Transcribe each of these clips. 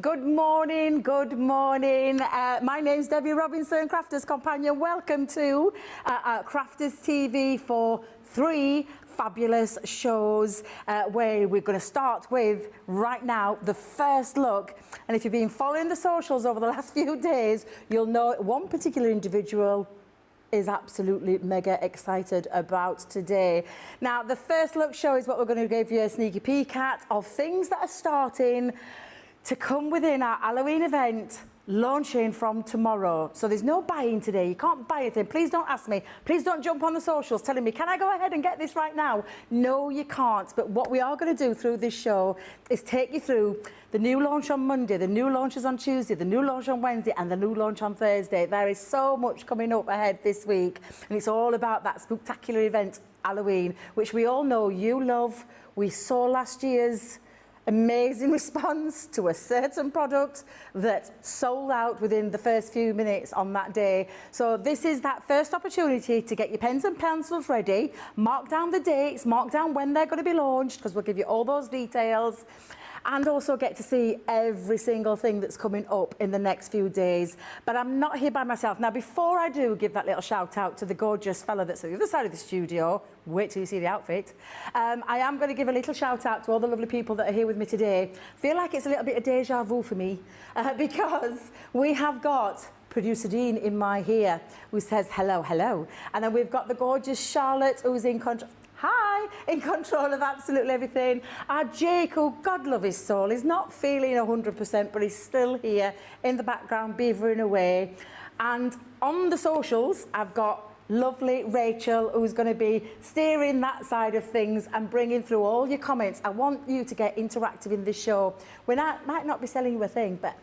Good morning, good morning. My name's Debbie Robinson, Crafters Companion. Welcome to Crafters TV for 3 fabulous shows where we're going to start with, right now, the first look. And if you've been following the socials over the last few days, you'll know one particular individual is absolutely mega excited about today. Now, the first look show is what we're going to give you a sneaky peek at of things that are starting to come within our Halloween event, launching from tomorrow. So there's no buying today. You can't buy anything. Please don't ask me. Please don't jump on the socials telling me, can I go ahead and get this right now? No, you can't. But what we are going to do through this show is take you through the new launch on Monday, the new launches on Tuesday, the new launch on Wednesday, and the new launch on Thursday. There is so much coming up ahead this week, and it's all about that spectacular event, Halloween, which we all know you love. We saw last year's amazing response to a certain product that sold out within the first few minutes on that day. So this is that first opportunity to get your pens and pencils ready, mark down the dates, mark down when they're going to be launched, because we'll give you all those details, and also get to see every single thing that's coming up in the next few days. But I'm not here by myself. Now, before I do give that little shout out to the gorgeous fella that's at the other side of the studio, wait till you see the outfit, I am going to give a little shout out to all the lovely people that are here with me today. I feel like it's a little bit of deja vu for me because we have got producer Dean in my ear who says hello, hello. And then we've got the gorgeous Charlotte who's in control. Hi, in control of absolutely everything. Our Jake, who, God love his soul, is not feeling 100%, but he's still here in the background, beavering away. And on the socials, I've got lovely Rachel, who's going to be steering that side of things and bringing through all your comments. I want you to get interactive in this show. We might not be selling you a thing, but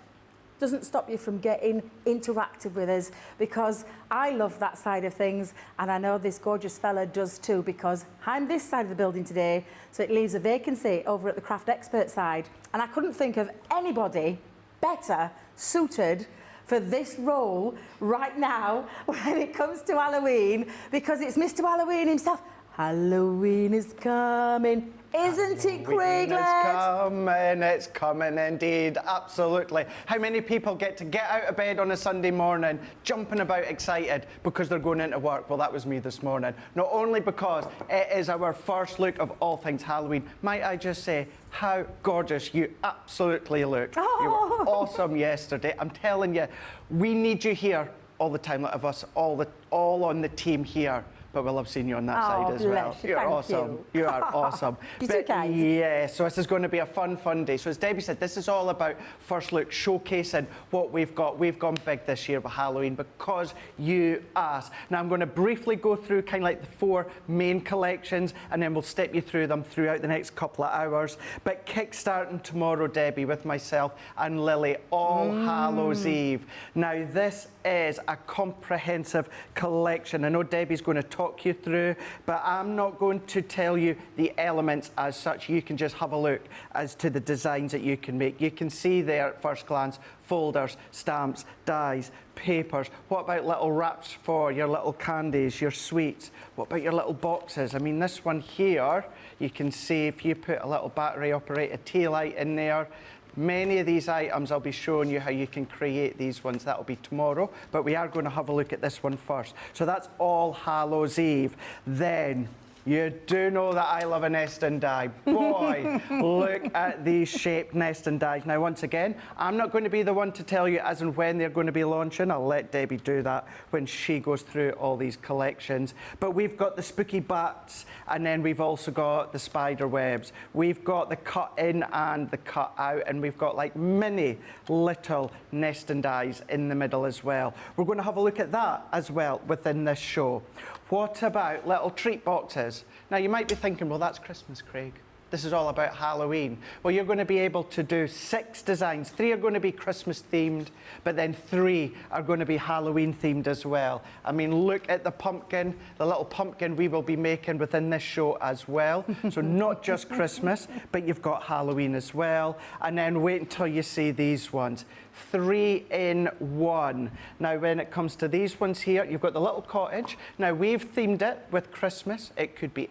doesn't stop you from getting interactive with us, because I love that side of things, and I know this gorgeous fella does too, because I'm this side of the building today, so it leaves a vacancy over at the craft expert side, and I couldn't think of anybody better suited for this role right now when it comes to Halloween, because it's Mr. Halloween himself. Halloween is coming. Isn't it, Craig? It's coming indeed, absolutely. How many people get to get out of bed on a Sunday morning, jumping about excited because they're going into work? Well, that was me this morning. Not only because it is our first look of all things Halloween, might I just say, how gorgeous you absolutely look. Oh. You were awesome yesterday. I'm telling you, we need you here all the time, of us, all on the team here. But we'll have seen you on that side as well. You. You're Thank awesome. You are awesome. You're too kind. Yeah, so this is going to be a fun day. So as Debbie said, this is all about first look, showcasing what we've got. We've gone big this year with Halloween because you asked. Now I'm going to briefly go through kind of like the 4 main collections, and then we'll step you through them throughout the next couple of hours. But kick-starting tomorrow, Debbie, with myself and Lily, All Hallows Eve. Now this is a comprehensive collection. I know Debbie's going to talk you through, but I'm not going to tell you the elements as such. You can just have a look as to the designs that you can make. You can see there at first glance folders, stamps, dies, papers. What about little wraps for your little candies, your sweets? What about your little boxes? I mean, this one here, you can see if you put a little battery operated tea light in there. Many of these items, I'll be showing you how you can create these ones. That'll be tomorrow, but we are going to have a look at this one first. So that's All Hallows Eve. Then you do know that I love a nest and die. Boy, look at these shaped nest and dies. Now, once again, I'm not going to be the one to tell you as and when they're going to be launching. I'll let Debbie do that when she goes through all these collections. But we've got the spooky bats, and then we've also got the spider webs. We've got the cut in and the cut out, and we've got like mini little nest and dies in the middle as well. We're going to have a look at that as well within this show. What about little treat boxes? Now, you might be thinking, well, that's Christmas, Craig. This is all about Halloween. Well, you're going to be able to do 6 designs. 3 are going to be Christmas themed, but then 3 are going to be Halloween themed as well. I mean, look at the pumpkin, the little pumpkin we will be making within this show as well. So not just Christmas, but you've got Halloween as well. And then wait until you see these ones. 3 in 1. Now, when it comes to these ones here, you've got the little cottage. Now, we've themed it with Christmas. It could be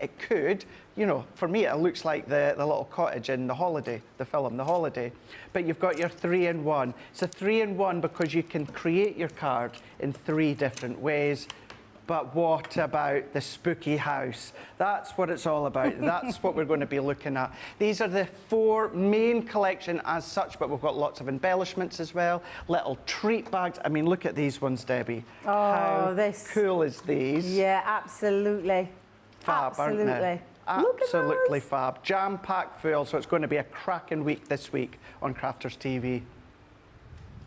It could, you know, for me it looks like the little cottage in The Holiday, the film The Holiday. But you've got your 3-in-1. It's a 3-in-1 because you can create your card in 3 different ways. But what about the spooky house? That's what it's all about. That's what we're going to be looking at. These are the 4 main collection as such, but we've got lots of embellishments as well. Little treat bags. I mean, look at these ones, Debbie. Oh, How cool is these? Yeah, absolutely. Fab, absolutely. aren't they? Absolutely fab. Jam-packed full, so it's going to be a cracking week this week on Crafters TV.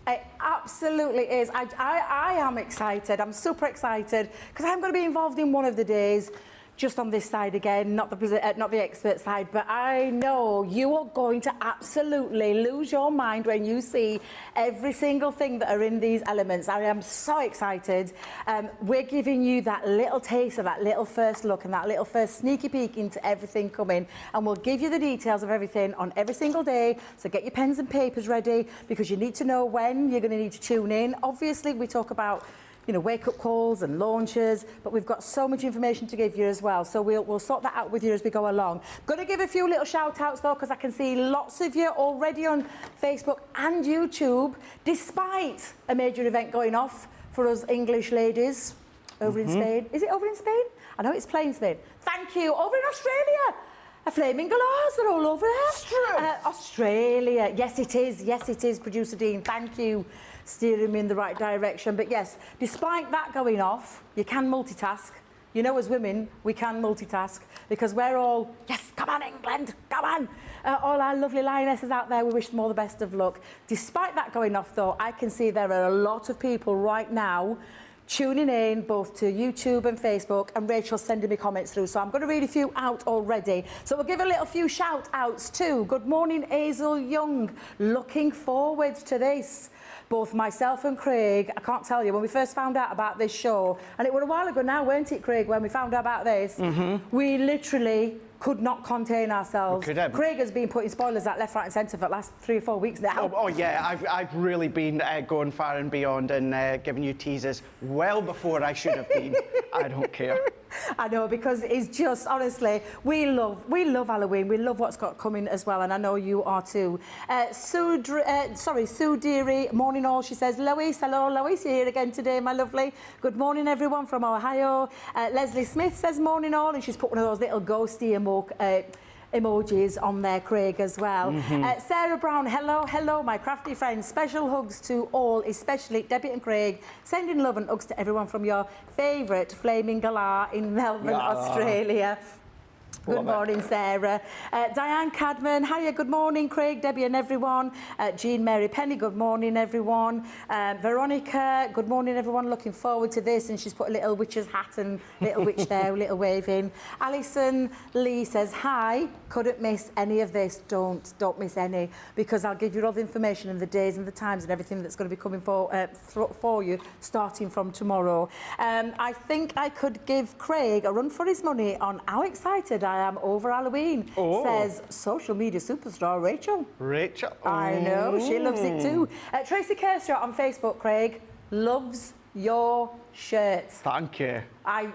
It absolutely is. I am excited. I'm super excited because I'm going to be involved in one of the days, just on this side again, not the expert side, but I know you are going to absolutely lose your mind when you see every single thing that are in these elements. I am so excited. We're giving you that little taste of that little first look and that little first sneaky peek into everything coming, and we'll give you the details of everything on every single day. So get your pens and papers ready because you need to know when you're going to need to tune in. Obviously, we talk about, you know, wake-up calls and launches, but we've got so much information to give you as well. So we'll sort that out with you as we go along. Going to give a few little shout-outs, though, because I can see lots of you already on Facebook and YouTube, despite a major event going off for us English ladies over in Spain. Is it over in Spain? I know it's playing Spain. Thank you. Over in Australia. A flaming galahs, they're all over there. Australia. Yes, it is. Yes, it is, Producer Dean. Thank you. Steering me in the right direction. But yes, despite that going off, you can multitask. You know, as women, we can multitask because we're all, yes, come on, England, come on. All our lovely lionesses out there, we wish them all the best of luck. Despite that going off, though, I can see there are a lot of people right now tuning in both to YouTube and Facebook, and Rachel's sending me comments through, so I'm going to read a few out already. So we'll give a little few shout outs too. Good morning, Hazel Young. Looking forward to this. Both myself and Craig, I can't tell you, when we first found out about this show, and it was a while ago now, weren't it, Craig, when we found out about this, we literally could not contain ourselves. Craig has been putting spoilers out left, right and centre for the last 3 or 4 weeks now. Oh yeah, I've really been going far and beyond and giving you teasers well before I should have been. I don't care. I know, because it's just, honestly, we love Halloween. We love what's got coming as well, and I know you are too. Sue Deary, morning all, she says. Lois, hello, Lois, you're here again today, my lovely. Good morning, everyone from Ohio. Leslie Smith says morning all, and she's put one of those little ghosty emojis on there, Craig, as well. Sarah Brown, hello, my crafty friends. Special hugs to all, especially Debbie and Craig. Sending love and hugs to everyone from your favourite Flaming Galah in Melbourne, Australia. Good morning, Sarah. Diane Cadman, hiya, good morning, Craig, Debbie and everyone. Jean Mary Penny, good morning, everyone. Veronica, good morning, everyone. Looking forward to this. And she's put a little witch's hat and little witch there, little waving. Alison Lee says, hi, couldn't miss any of this. Don't miss any, because I'll give you all the information and the days and the times and everything that's going to be coming for you starting from tomorrow. I think I could give Craig a run for his money on how excited I am over Halloween, says social media superstar Rachel. I know, she loves it too. Tracy Kershaw on Facebook, Craig, loves your shirt. Thank you. I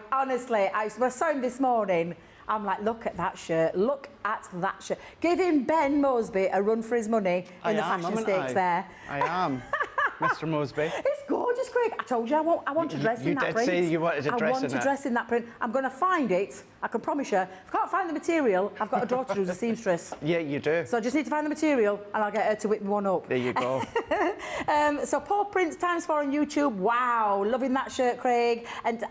saw him this morning. I'm like, look at that shirt, look at that shirt. Giving Ben Mosby a run for his money in the fashion stakes there. I am. Mr. Mosby. It's gorgeous, Craig. I told you I want to dress in that print. You did say you wanted to dress in it. I want to dress in that print. I'm going to find it. I can promise you. If I can't find the material, I've got a daughter who's a seamstress. Yeah, you do. So I just need to find the material and I'll get her to whip me one up. There you go. So Paul Prince ×4 on YouTube. Wow, loving that shirt, Craig. And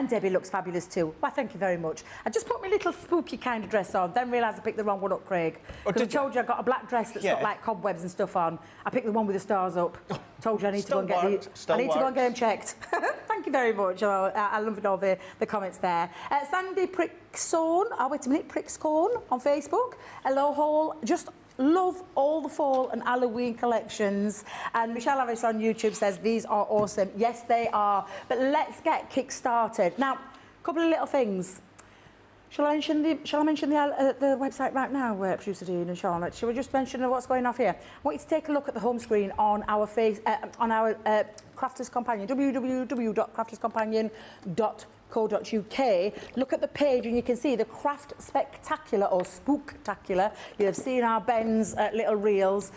Debbie looks fabulous too. Well, thank you very much. I just put my little spooky kind of dress on, then realised I picked the wrong one up, Craig. Because I told you I got a black dress that's got like cobwebs and stuff on. I picked the one with the stars up. Told you I need to go and get them checked. Thank you very much. I loved all the comments there. Sandy Pricksorn, Prickscorn on Facebook. Hello, Hall. Just love all the fall and Halloween collections. And Michelle Harris on YouTube says these are awesome. Yes, they are. But let's get kick-started. Now, a couple of little things. Shall I mention the website right now, Producer Dean and Charlotte? Shall we just mention what's going off here? I want you to take a look at the home screen on our Crafters Companion, www.crafterscompanion.co.uk. craigcraft.co.uk, look at the page and you can see the Craft Spectacular or Spooktacular. You'll have seen our Ben's little reels.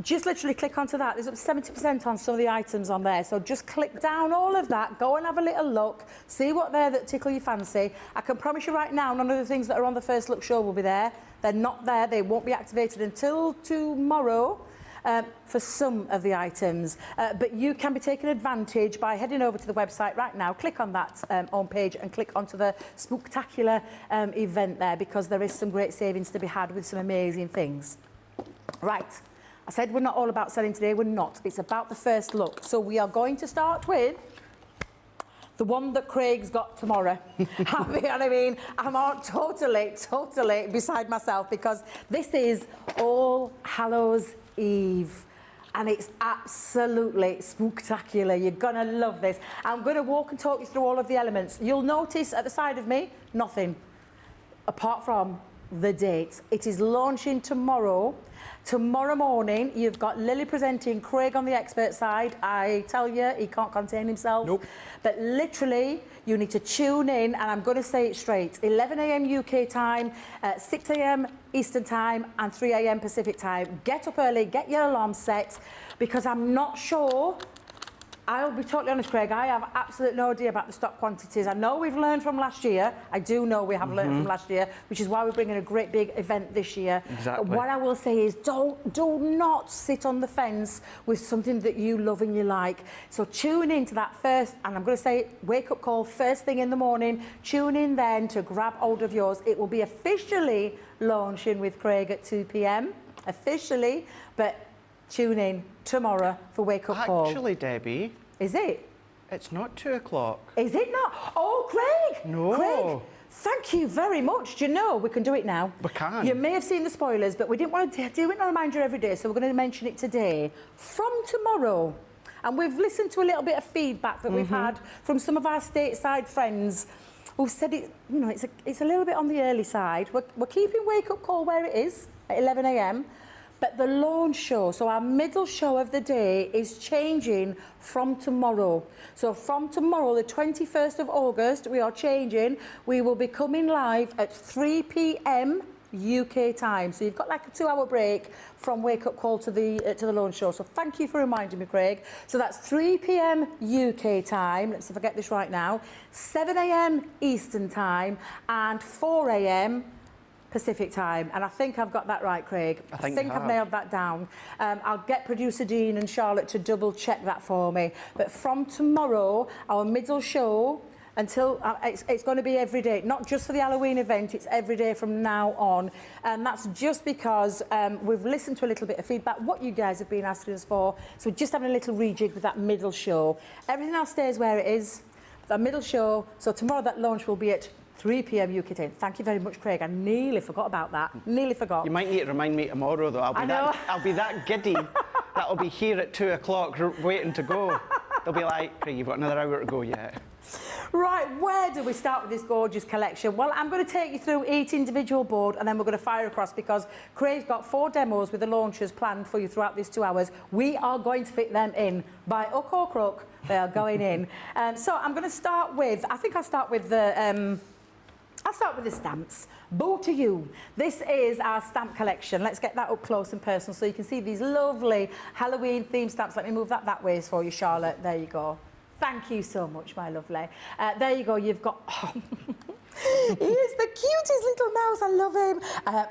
Just literally click onto that. There's up to 70% on some of the items on there. So just click down all of that, go and have a little look, see what there that tickle your fancy. I can promise you right now, none of the things that are on the first look show will be there. They're not there. They won't be activated until tomorrow. For some of the items, but you can be taken advantage by heading over to the website right now, click on that home page and click onto the Spooktacular event there, because there is some great savings to be had with some amazing things. Right, I said we're not all about selling today, we're not. It's about the first look. So we are going to start with the one that Craig's got tomorrow. I mean, I'm all totally beside myself, because this is All Hallows Eve. And it's absolutely spooktacular. You're gonna love this. I'm gonna walk and talk you through all of the elements. You'll notice at the side of me, nothing, apart from the date. It is launching tomorrow. Tomorrow morning, you've got Lily presenting, Craig on the expert side. I tell you, he can't contain himself. Nope. But literally, you need to tune in, and I'm going to say it straight. 11 a.m. UK time, 6 a.m. Eastern time, and 3 a.m. Pacific time. Get up early, get your alarm set, because I'm not sure. I'll be totally honest, Craig, I have absolutely no idea about the stock quantities. I know we've learned from last year. I do know we have learned from last year, which is why we're bringing a great big event this year. Exactly. But what I will say is do not sit on the fence with something that you love and you like. So tune in to that first, and I'm going to say wake up call first thing in the morning. Tune in then to grab hold of yours. It will be officially launching with Craig at 2 p.m. officially, but tune in tomorrow for Wake Up Call. Actually, Debbie. Is it? It's not 2 o'clock. Is it not? Oh, Craig! No. Craig, thank you very much. Do you know, we can do it now. We can. You may have seen the spoilers, but we didn't want to do it and remind you every day, so we're going to mention it today. From tomorrow. And we've listened to a little bit of feedback that we've had from some of our stateside friends who've said it, you know, it's a little bit on the early side. We're keeping Wake Up Call where it is at 11 a.m. But the launch show, so our middle show of the day, is changing from tomorrow. So from tomorrow, the 21st of August, we are changing. We will be coming live at 3 p.m. UK time. So you've got like a 2-hour break from Wake Up Call to the launch show. So thank you for reminding me, Craig. So that's 3 p.m. UK time. Let's see if I get this right now. 7 a.m. Eastern time and 4 a.m. Pacific time, and I think I've got that right, Craig. I think I've nailed that down. I'll get producer Dean and Charlotte to double check that for me. But from tomorrow, our middle show until it's going to be every day, not just for the Halloween event, it's every day from now on. And that's just because we've listened to a little bit of feedback, what you guys have been asking us for. So we're just having a little rejig with that middle show. Everything else stays where it is. The middle show, so tomorrow that launch will be at 3 p.m. UK time. Thank you very much, Craig. I nearly forgot about that. Nearly forgot. You might need to remind me tomorrow, though. I'll be that giddy. That'll be here at 2 o'clock, waiting to go. They'll be like, Craig, you've got another hour to go yet. Right, where do we start with this gorgeous collection? Well, I'm going to take you through each individual board and then we're going to fire across, because Craig's got 4 demos with the launchers planned for you throughout these 2 hours. We are going to fit them in. By hook or crook, they are going in. So I'm going to start with, I think I'll start with the stamps. Boo to you. This is our stamp collection. Let's get that up close and personal so you can see these lovely Halloween themed stamps. Let me move that way for you, Charlotte. There you go. Thank you so much, my lovely. There you go. You've got... Oh. He is the cutest little mouse. I love him.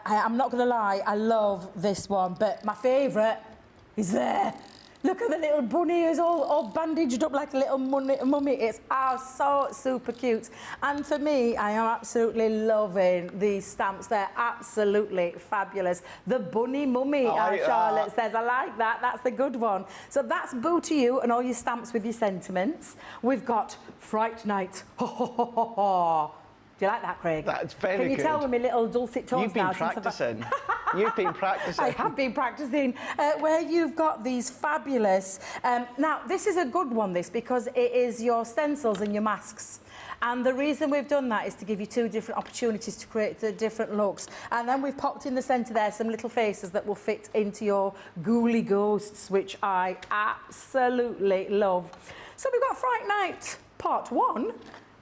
I'm not going to lie. I love this one, but my favourite is there. Look at the little bunny who's all bandaged up like a little mummy. It's so super cute. And for me, I am absolutely loving these stamps. They're absolutely fabulous. The bunny mummy, Charlotte says. I like that. That's the good one. So that's Boo to you and all your stamps with your sentiments. We've got Fright Night. Ho, ho, ho, ho, ho. Do you like that, Craig? That's very good. Can you tell with my little dulcet tones now? You've been practising. You've been practising. I have been practising. Where you've got these fabulous... now, this is a good one, this, because it is your stencils and your masks. And the reason we've done that is to give you 2 different opportunities to create the different looks. And then we've popped in the centre there some little faces that will fit into your ghouly ghosts, which I absolutely love. So we've got Fright Night Part 1.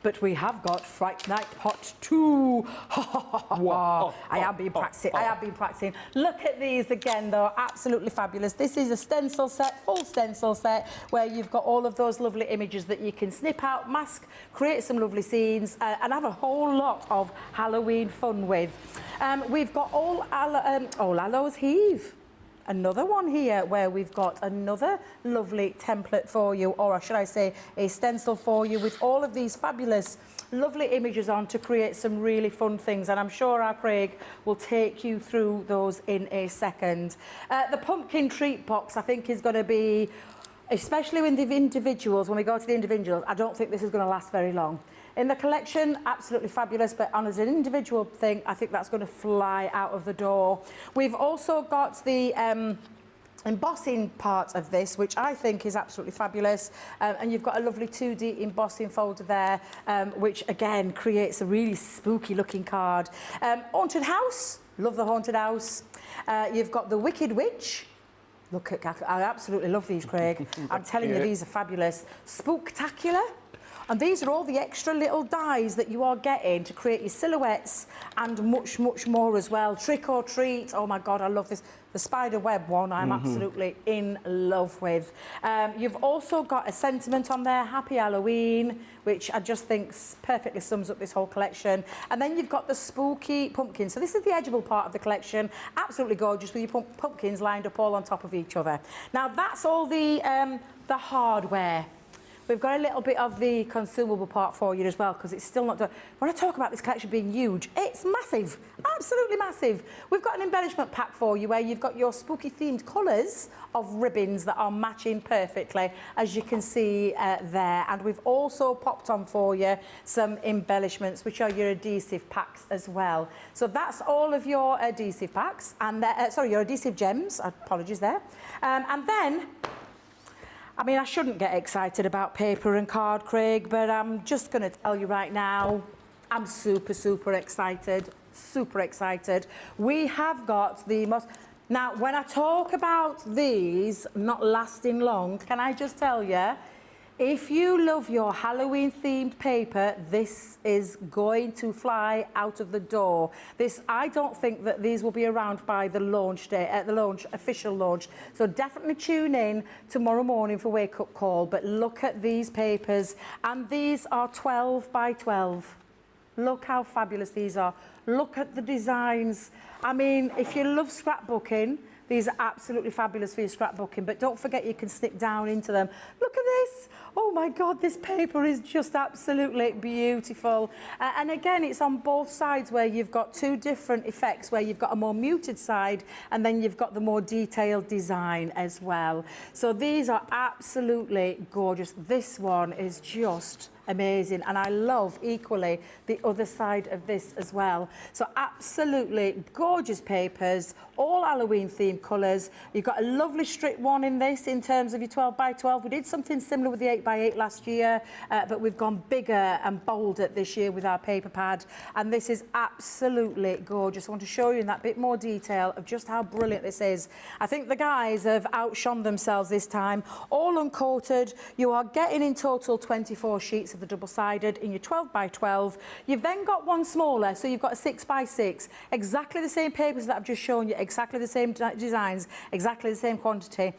but we have got Fright Night Part 2. I have been practicing. Look at these again, though, absolutely fabulous. This is a stencil set, full stencil set, where you've got all of those lovely images that you can snip out, mask, create some lovely scenes, and have a whole lot of Halloween fun with. We've got all Hallows Eve. Another one here where we've got another lovely template for you, or should I say a stencil for you, with all of these fabulous lovely images on to create some really fun things, and I'm sure our Craig will take you through those in a second. The pumpkin treat box, I think, is going to be, especially with the individuals, when we go to the individuals, I don't think this is going to last very long. In the collection, absolutely fabulous, but on as an individual thing, I think that's going to fly out of the door. We've also got the embossing part of this, which I think is absolutely fabulous, and you've got a lovely 2D embossing folder there, which again creates a really spooky looking card. Haunted house, love the haunted house. You've got the Wicked Witch. Look at, I absolutely love these, Craig. I'm telling you, these are fabulous. Spooktacular. And these are all the extra little dies that you are getting to create your silhouettes and much, much more as well. Trick or treat. Oh my God, I love this. The spider web one, I'm absolutely in love with. You've also got a sentiment on there, Happy Halloween, which I just think perfectly sums up this whole collection. And then you've got the spooky pumpkin. So this is the edible part of the collection. Absolutely gorgeous with your pumpkins lined up all on top of each other. Now that's all the hardware. We've got a little bit of the consumable part for you as well, because it's still not done. When I talk about this collection being huge, it's massive, absolutely massive. We've got an embellishment pack for you where you've got your spooky themed colours of ribbons that are matching perfectly, as you can see there. And we've also popped on for you some embellishments, which are your adhesive packs as well. So that's all of your adhesive packs, and sorry, your adhesive gems, apologies there. And then, I mean, I shouldn't get excited about paper and card, Craig, but I'm just going to tell you right now, I'm super, super excited. Super excited. We have got the most... Now, when I talk about these not lasting long, can I just tell you, if you love your Halloween-themed paper, this is going to fly out of the door. I don't think that these will be around by the launch day, official launch. So definitely tune in tomorrow morning for Wake Up Call. But look at these papers, and these are 12 by 12. Look how fabulous these are. Look at the designs. I mean, if you love scrapbooking, these are absolutely fabulous for your scrapbooking, but don't forget you can snip down into them. Look at this. Oh my God, this paper is just absolutely beautiful. And again, it's on both sides where you've got two different effects, where you've got a more muted side and then you've got the more detailed design as well. So these are absolutely gorgeous. This one is just amazing, and I love equally the other side of this as well. So absolutely gorgeous papers, all Halloween themed colours. You've got a lovely strip one in this in terms of your 12 by 12. We did something similar with the 8 by 8 last year, but we've gone bigger and bolder this year with our paper pad, and this is absolutely gorgeous. I want to show you in that bit more detail of just how brilliant this is. I think the guys have outshone themselves this time. All uncoated. You are getting in total 24 sheets of the double-sided in your 12 by 12. You've then got one smaller, so you've got a 6 by 6. Exactly the same papers that I've just shown you, exactly the same designs, exactly the same quantity.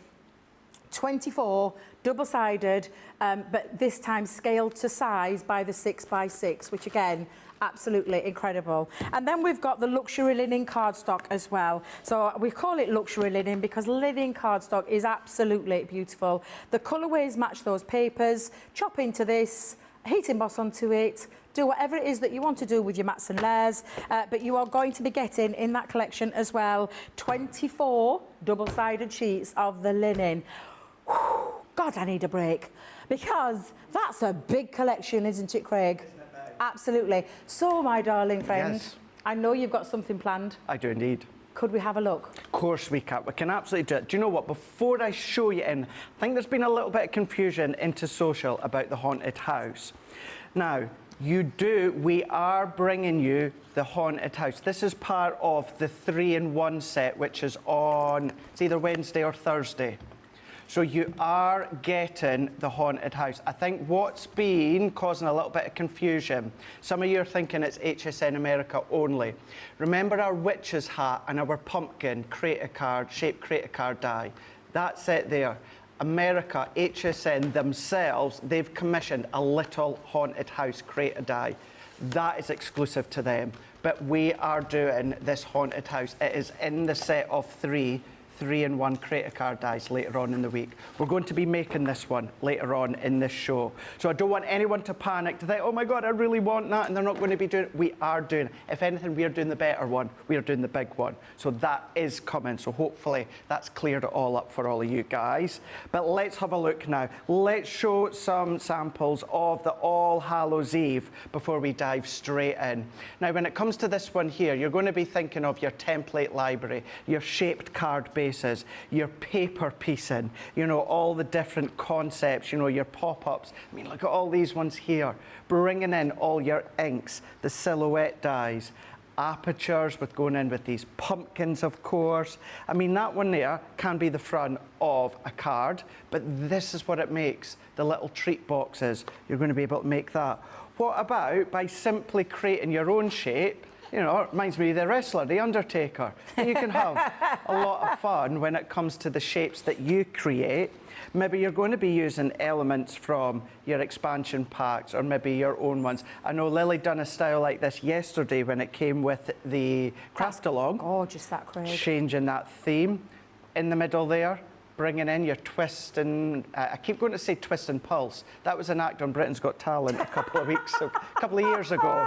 24 double-sided, but this time scaled to size by the 6 by 6, which again, absolutely incredible. And then we've got the luxury linen cardstock as well. So we call it luxury linen because linen cardstock is absolutely beautiful. The colourways match those papers. Chop into this, heat emboss onto it, do whatever it is that you want to do with your mats and layers, but you are going to be getting in that collection as well 24 double-sided sheets of the linen. Whew, God, I need a break, because that's a big collection, isn't it, Craig? Absolutely. So, my darling friend, yes. I know you've got something planned. I do indeed. Could we have a look? Of course we can. We can absolutely do it. Do you know what? Before I show you in, I think there's been a little bit of confusion into social about the haunted house. Now, we are bringing you the haunted house. This is part of the 3-in-1 set, which is on, it's either Wednesday or Thursday. So you are getting the haunted house. I think what's been causing a little bit of confusion, some of you are thinking it's HSN America only. Remember our witch's hat and our pumpkin shaped creator card die? That's it there. America, HSN themselves, they've commissioned a little haunted house creator die. That is exclusive to them. But we are doing this haunted house. It is in the set of 3-in-1 creator card dies later on in the week. We're going to be making this one later on in this show. So I don't want anyone to panic, to think, oh my God, I really want that, and they're not going to be doing it. We are doing it. If anything, we are doing the better one. We are doing the big one. So that is coming. So hopefully that's cleared it all up for all of you guys. But let's have a look now. Let's show some samples of the All Hallows Eve before we dive straight in. Now, when it comes to this one here, you're going to be thinking of your template library, your shaped card base, your paper piecing, you know, all the different concepts, you know, your pop-ups. I mean, look at all these ones here. Bringing in all your inks, the silhouette dies, apertures with going in with these pumpkins, of course. I mean, that one there can be the front of a card, but this is what it makes, the little treat boxes. You're going to be able to make that. What about by simply creating your own shape? You know, it reminds me of the wrestler, The Undertaker. You can have a lot of fun when it comes to the shapes that you create. Maybe you're going to be using elements from your expansion packs or maybe your own ones. I know Lily done a style like this yesterday when it came with the craft along. Gorgeous, that Craig. Changing that theme in the middle there. Bringing in your twist and, I keep going to say twist and pulse. That was an act on Britain's Got Talent a couple of years ago.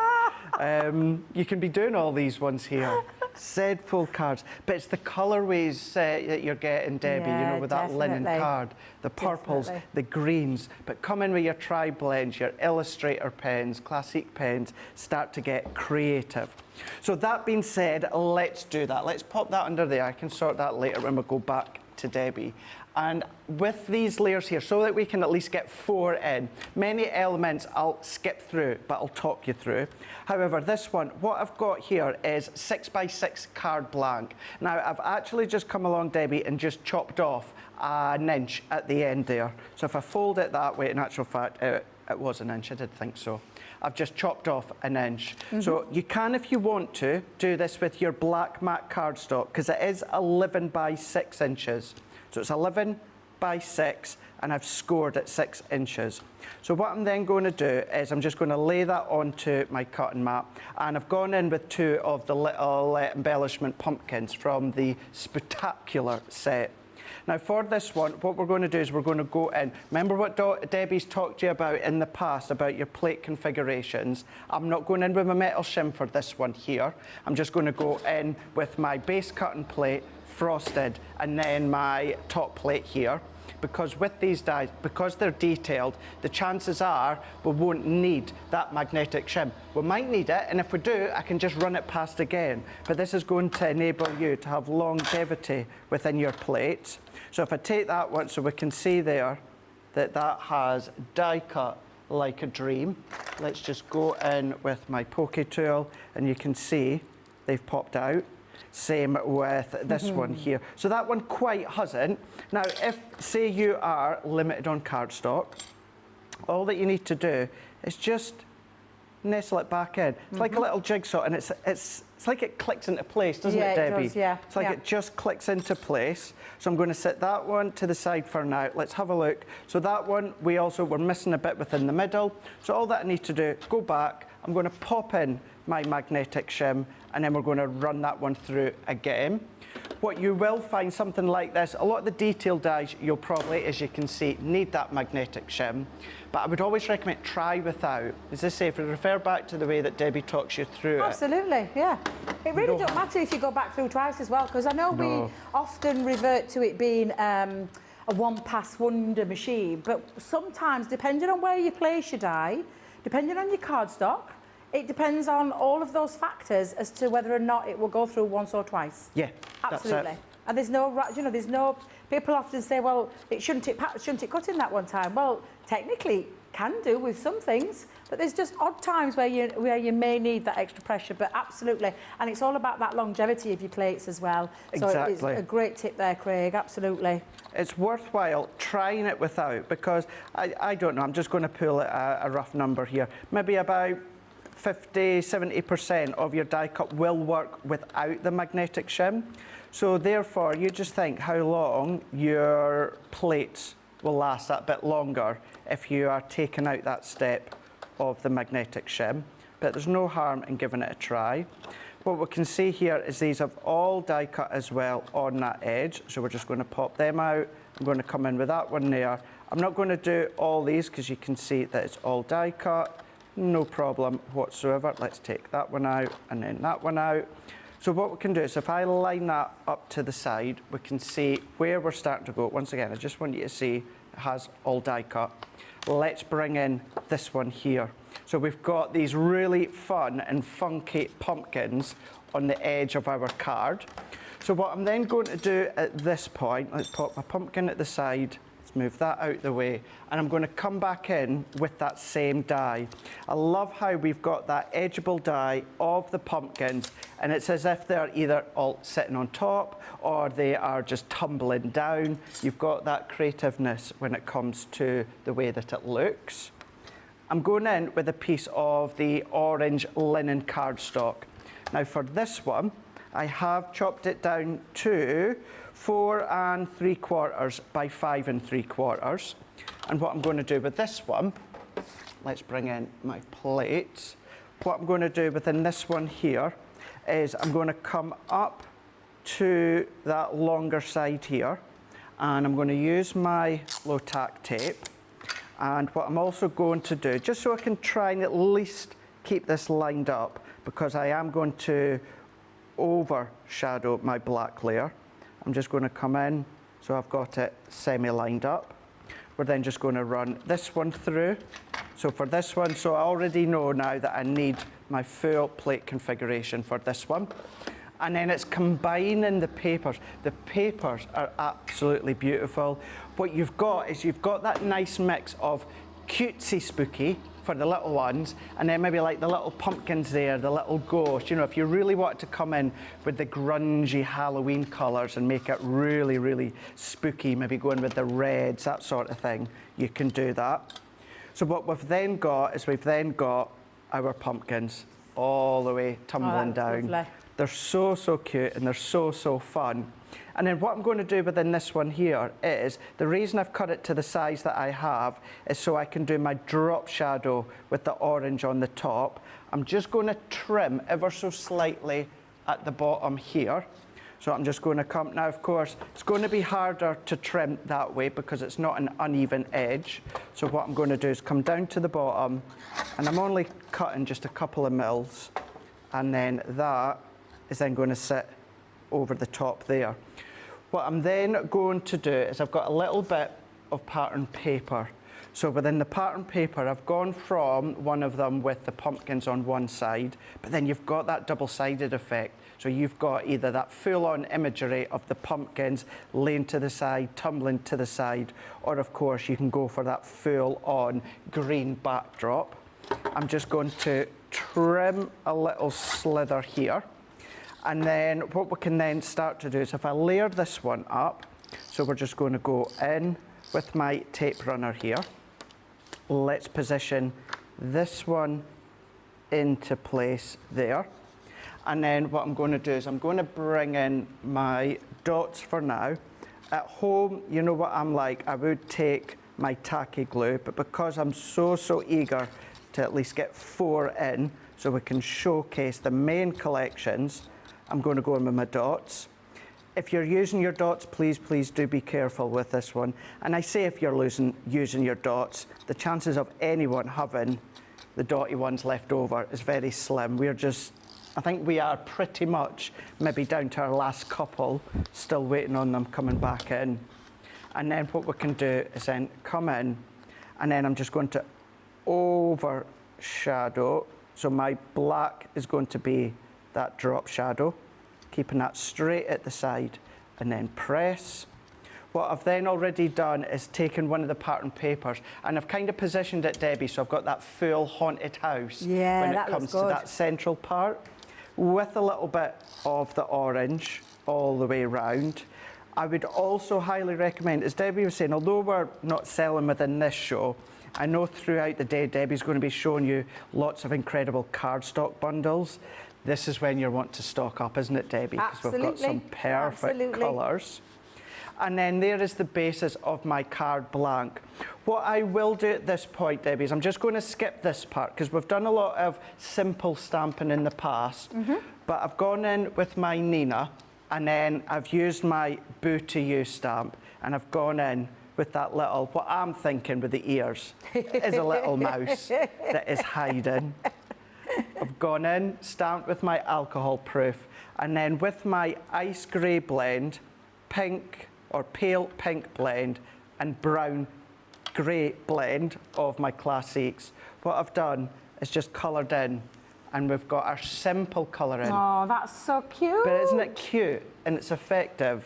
You can be doing all these ones here. Z full cards, but it's the colourways that you're getting, Debbie, Yeah, you know, with that linen definitely. card, the purples, Definitely. the greens, but come in with your tri-blends, your Illustrator pens, Classic pens, start to get creative. So that being said, let's do that. Let's pop that under there. I can sort that later when we go back to Debbie. And with these layers here, so that we can at least get 4 in, many elements I'll skip through, but I'll talk you through. However, this one, what I've got here is 6x6 card blank. Now, I've actually just come along, Debbie, and just chopped off an inch at the end there. So if I fold it that way, in actual fact, it was an inch, I did think so. I've just chopped off an inch. So you can, if you want to, do this with your black matte cardstock, because it is 11 by 6 inches. So it's 11 by 6, and I've scored at 6 inches. So what I'm then going to do is I'm just going to lay that onto my cutting mat, and I've gone in with 2 of the little embellishment pumpkins from the Spectacular set. Now for this one, what we're going to do is we're going to go in. Remember what Debbie's talked to you about in the past, about your plate configurations? I'm not going in with my metal shim for this one here. I'm just going to go in with my base cutting plate, frosted, and then my top plate here. Because with these dies, because they're detailed, the chances are we won't need that magnetic shim. We might need it, and if we do, I can just run it past again. But this is going to enable you to have longevity within your plates. So if I take that one, so we can see there that that has die cut like a dream. Let's just go in with my poke tool, and you can see they've popped out. Same with this one here. So that one quite hasn't. Now, if, say you are limited on cardstock, all that you need to do is just nestle it back in. It's like a little jigsaw, and it's like it clicks into place, doesn't it, Debbie? It does, yeah. It's like it just clicks into place. So I'm going to set that one to the side for now. Let's have a look. So that one, we're missing a bit within the middle. So all that I need to do, go back, I'm going to pop in my magnetic shim, and then we're going to run that one through again. What you will find, something like this, a lot of the detailed dies, you'll probably, as you can see, need that magnetic shim. But I would always recommend try without. As I say, if we refer back to the way that Debbie talks you through Absolutely, yeah. It really don't matter if you go back through twice as well, because I know we often revert to it being a one-pass wonder machine, but sometimes, depending on where you place your die, depending on your cardstock, it depends on all of those factors as to whether or not it will go through once or twice. Yeah, Absolutely. That's it. And there's no, there's no, people often say, well, shouldn't it cut in that one time? Well, technically, can do with some things, but there's just odd times where you may need that extra pressure, but absolutely. And it's all about that longevity of your plates as well. Exactly. So it's a great tip there, Craig, absolutely. It's worthwhile trying it without, because I don't know, I'm just going to pull a rough number here. Maybe about 50–70% of your die cut will work without the magnetic shim. So therefore, you just think how long your plates will last that bit longer if you are taking out that step of the magnetic shim. But there's no harm in giving it a try. What we can see here is these have all die cut as well on that edge. So we're just going to pop them out. I'm going to come in with that one there. I'm not going to do all these because you can see that it's all die cut. No problem whatsoever. Let's take that one out and then that one out. So what we can do is if I line that up to the side, we can see where we're starting to go. Once again, I just want you to see it has all die cut. Let's bring in this one here. So we've got these really fun and funky pumpkins on the edge of our card. So what I'm then going to do at this point, let's pop my pumpkin at the side. Let's move that out the way, and I'm going to come back in with that same die. I love how we've got that edgeable die of the pumpkins, and it's as if they're either all sitting on top or they are just tumbling down. You've got that creativeness when it comes to the way that it looks. I'm going in with a piece of the orange linen cardstock. Now for this one, I have chopped it down to 4 3/4 by 5 3/4. And what I'm going to do with this one, let's bring in my plates. What I'm going to do within this one here is I'm going to come up to that longer side here, and I'm going to use my low tack tape. And what I'm also going to do, just so I can try and at least keep this lined up, because I am going to overshadow my black layer, I'm just going to come in so I've got it semi-lined up. We're then just going to run this one through. So for this one, so I already know now that I need my full plate configuration for this one. And then it's combining the papers. The papers are absolutely beautiful. What you've got is you've got that nice mix of cutesy spooky for the little ones, and then maybe like the little pumpkins there, the little ghosts. You know, if you really want to come in with the grungy Halloween colours and make it really, really spooky, maybe go in with the reds, that sort of thing, you can do that. So what we've then got is we've then got our pumpkins all the way tumbling down. Lovely. They're so, so cute, and they're so, so fun. And then what I'm going to do within this one here is, the reason I've cut it to the size that I have is so I can do my drop shadow with the orange on the top. I'm just going to trim ever so slightly at the bottom here. So I'm just going to come, now of course, it's going to be harder to trim that way because it's not an uneven edge. So what I'm going to do is come down to the bottom, and I'm only cutting just a couple of mils, and then that is then going to sit over the top there. What I'm then going to do is I've got a little bit of pattern paper. So within the pattern paper, I've gone from one of them with the pumpkins on one side, but then you've got that double-sided effect. So you've got either that full-on imagery of the pumpkins laying to the side, tumbling to the side, or of course you can go for that full-on green backdrop. I'm just going to trim a little slither here. And then what we can then start to do is if I layer this one up, so we're just going to go in with my tape runner here. Let's position this one into place there. And then what I'm going to do is I'm going to bring in my dots for now. At home, you know what I'm like, I would take my tacky glue, but because I'm so, so eager to at least get 4 in so we can showcase the main collections, I'm going to go in with my dots. If you're using your dots, please, please do be careful with this one. And I say if you're using your dots, the chances of anyone having the dotty ones left over is very slim. We're just, I think we are pretty much maybe down to our last couple, still waiting on them coming back in. And then what we can do is then come in, and then I'm just going to overshadow. So my black is going to be that drop shadow, keeping that straight at the side, and then press. What I've then already done is taken one of the pattern papers and I've kind of positioned it, Debbie, so I've got that full haunted house Yeah, when it that looks comes to good. that central part, with a little bit of the orange all the way round. I would also highly recommend, as Debbie was saying, although we're not selling within this show, I know throughout the day Debbie's going to be showing you lots of incredible cardstock bundles. This is when you want to stock up, isn't it, Debbie? Because we've got some perfect colours. And then there is the basis of my card blank. What I will do at this point, Debbie, is I'm just going to skip this part because we've done a lot of simple stamping in the past. But I've gone in with my Nina and then I've used my Boo to You stamp and I've gone in with that little, what I'm thinking with the ears, is a little mouse that is hiding. I've gone in, stamped with my alcohol proof, and then with my ice grey blend, pink or pale pink blend, and brown grey blend of my Classiques, what I've done is just coloured in, and we've got our simple colouring. Oh, that's so cute. But isn't it cute? And it's effective.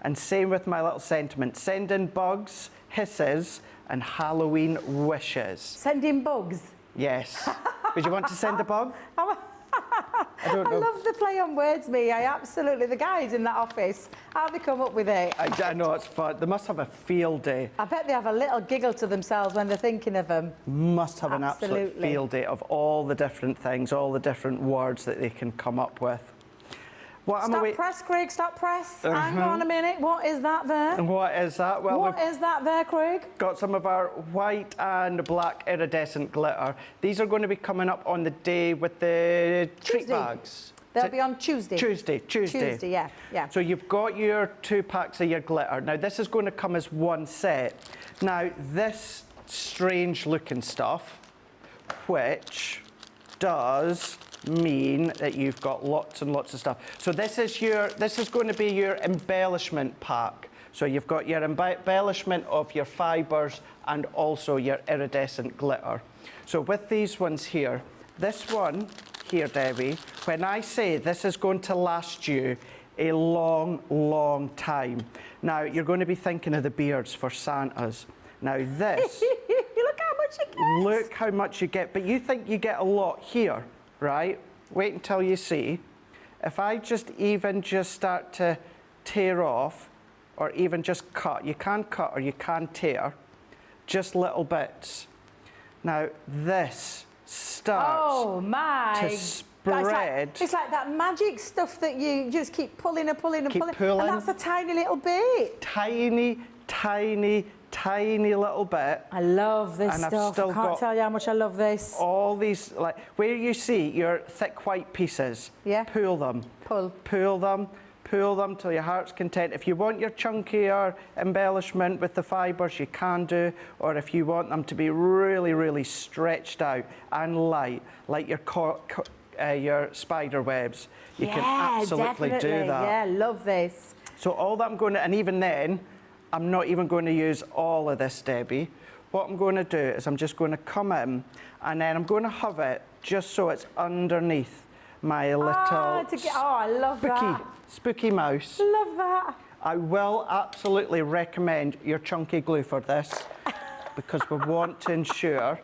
And same with my little sentiment. Send in bugs, hisses, and Halloween wishes. Send in bugs. Yes. Would you want to send a bug? I don't know. I love the play on words, me. I absolutely, the guys in that office, how they come up with it. I know, it's fun. They must have a field day. I bet they have a little giggle to themselves when they're thinking of them. Must have an absolute field day of all the different things, all the different words that they can come up with. Stop press, Craig, stop press. Hang on a minute, what is that there? And what is that? Well, what is that there, Craig? Got some of our white and black iridescent glitter. These are going to be coming up on the day with the treat bags. They'll be on Tuesday. Tuesday, yeah. So you've got your 2 packs of your glitter. Now this is going to come as one set. Now this strange looking stuff, which does mean that you've got lots and lots of stuff. So this is going to be your embellishment pack. So you've got your embellishment of your fibres and also your iridescent glitter. So with these ones here, this one here, Debbie, when I say this is going to last you a long, long time. Now you're going to be thinking of the beards for Santas. Now this, look how much you get. Look how much you get, but you think you get a lot here. Right? Wait until you see. If I just start to tear off or even just cut, you can cut or you can tear, just little bits. Now this starts to spread. It's like that magic stuff that you just keep pulling and pulling and pulling. And that's a tiny little bit. Tiny, tiny, tiny little bit. I love this stuff. I can't tell you how much I love this. All these, like, where you see your thick white pieces, pull them. Pull them till your heart's content. If you want your chunkier embellishment with the fibres, you can do, or if you want them to be really, really stretched out and light, like your spider webs, you can absolutely do that. Yeah, love this. So all that I'm going to, and even then, I'm not even going to use all of this, Debbie. What I'm going to do is I'm just going to come in and then I'm going to have it just so it's underneath my little I love that. Spooky mouse. Love that. I will absolutely recommend your chunky glue for this because we want to ensure.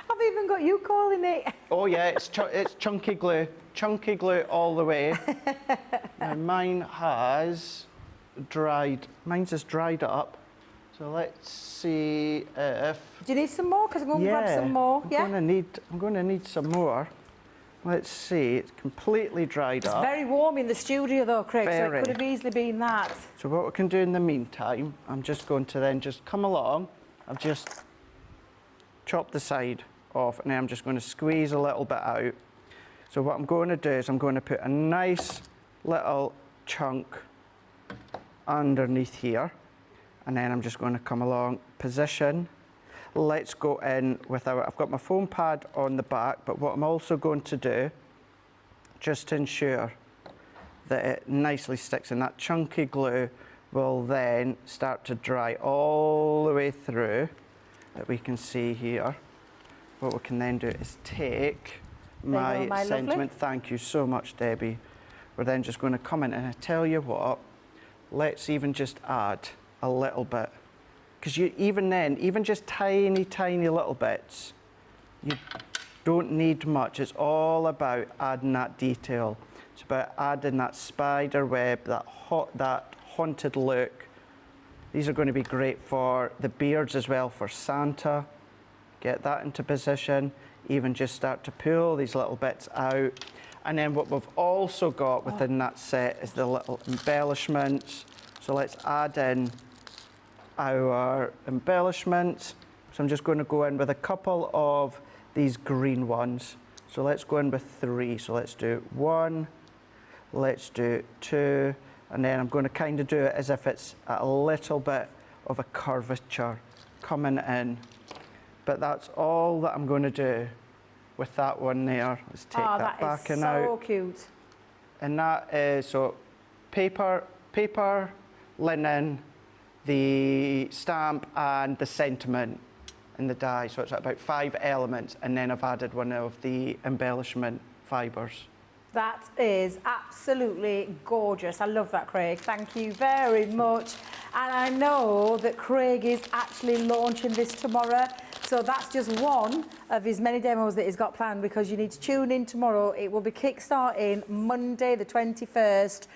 I've even got you calling it. Oh yeah, it's chunky glue. Chunky glue all the way. Now mine has dried. Mine's just dried up. So let's see if. Do you need some more? Because I'm going to grab some more. I'm going to need some more. Let's see. It's completely dried up. It's very warm in the studio though, Craig. So it could have easily been that. So what we can do in the meantime, I'm just going to then just come along. I've just chopped the side off, and then I'm just going to squeeze a little bit out. So what I'm going to do is I'm going to put a nice little chunk underneath here, and then I'm just going to come along, position. Let's go in with I've got my foam pad on the back, but what I'm also going to do, just to ensure that it nicely sticks in, that chunky glue will then start to dry all the way through, that we can see here. What we can then do is take my sentiment. Thank you so much, Debbie. We're then just going to come in, and I tell you what, let's even just add a little bit. Because even then, even just tiny, tiny little bits, you don't need much. It's all about adding that detail. It's about adding that spider web, that haunted look. These are going to be great for the beards as well, for Santa. Get that into position. Even just start to pull these little bits out. And then what we've also got within that set is the little embellishments. So let's add in our embellishments. So I'm just going to go in with a couple of these green ones. So let's go in with 3. So let's do 1, let's do 2, and then I'm going to kind of do it as if it's a little bit of a curvature coming in. But that's all that I'm going to do with that one there. Let's take that back and out. So cute. And that is, so paper, linen, the stamp and the sentiment and the die. So it's about 5 elements, and then I've added one of the embellishment fibres. That is absolutely gorgeous. I love that, Craig. Thank you very much. And I know that Craig is actually launching this tomorrow. So that's just one of his many demos that he's got planned, because you need to tune in tomorrow. It will be kick-starting Monday the 21st.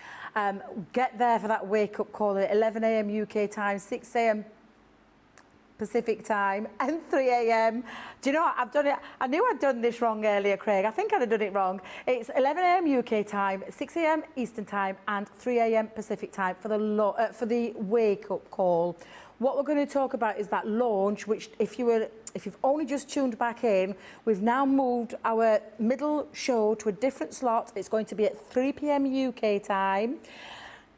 Get there for that wake-up call at 11 a.m. UK time, 6 a.m. Pacific time, and 3 a.m. Do you know what? I've done it. I knew I'd done this wrong earlier, Craig. I think I'd have done it wrong. It's 11 a.m. UK time, 6 a.m. Eastern time, and 3 a.m. Pacific time for the wake-up call. What we're going to talk about is that launch, which if you've only just tuned back in, we've now moved our middle show to a different slot. It's going to be at 3 p.m. UK time,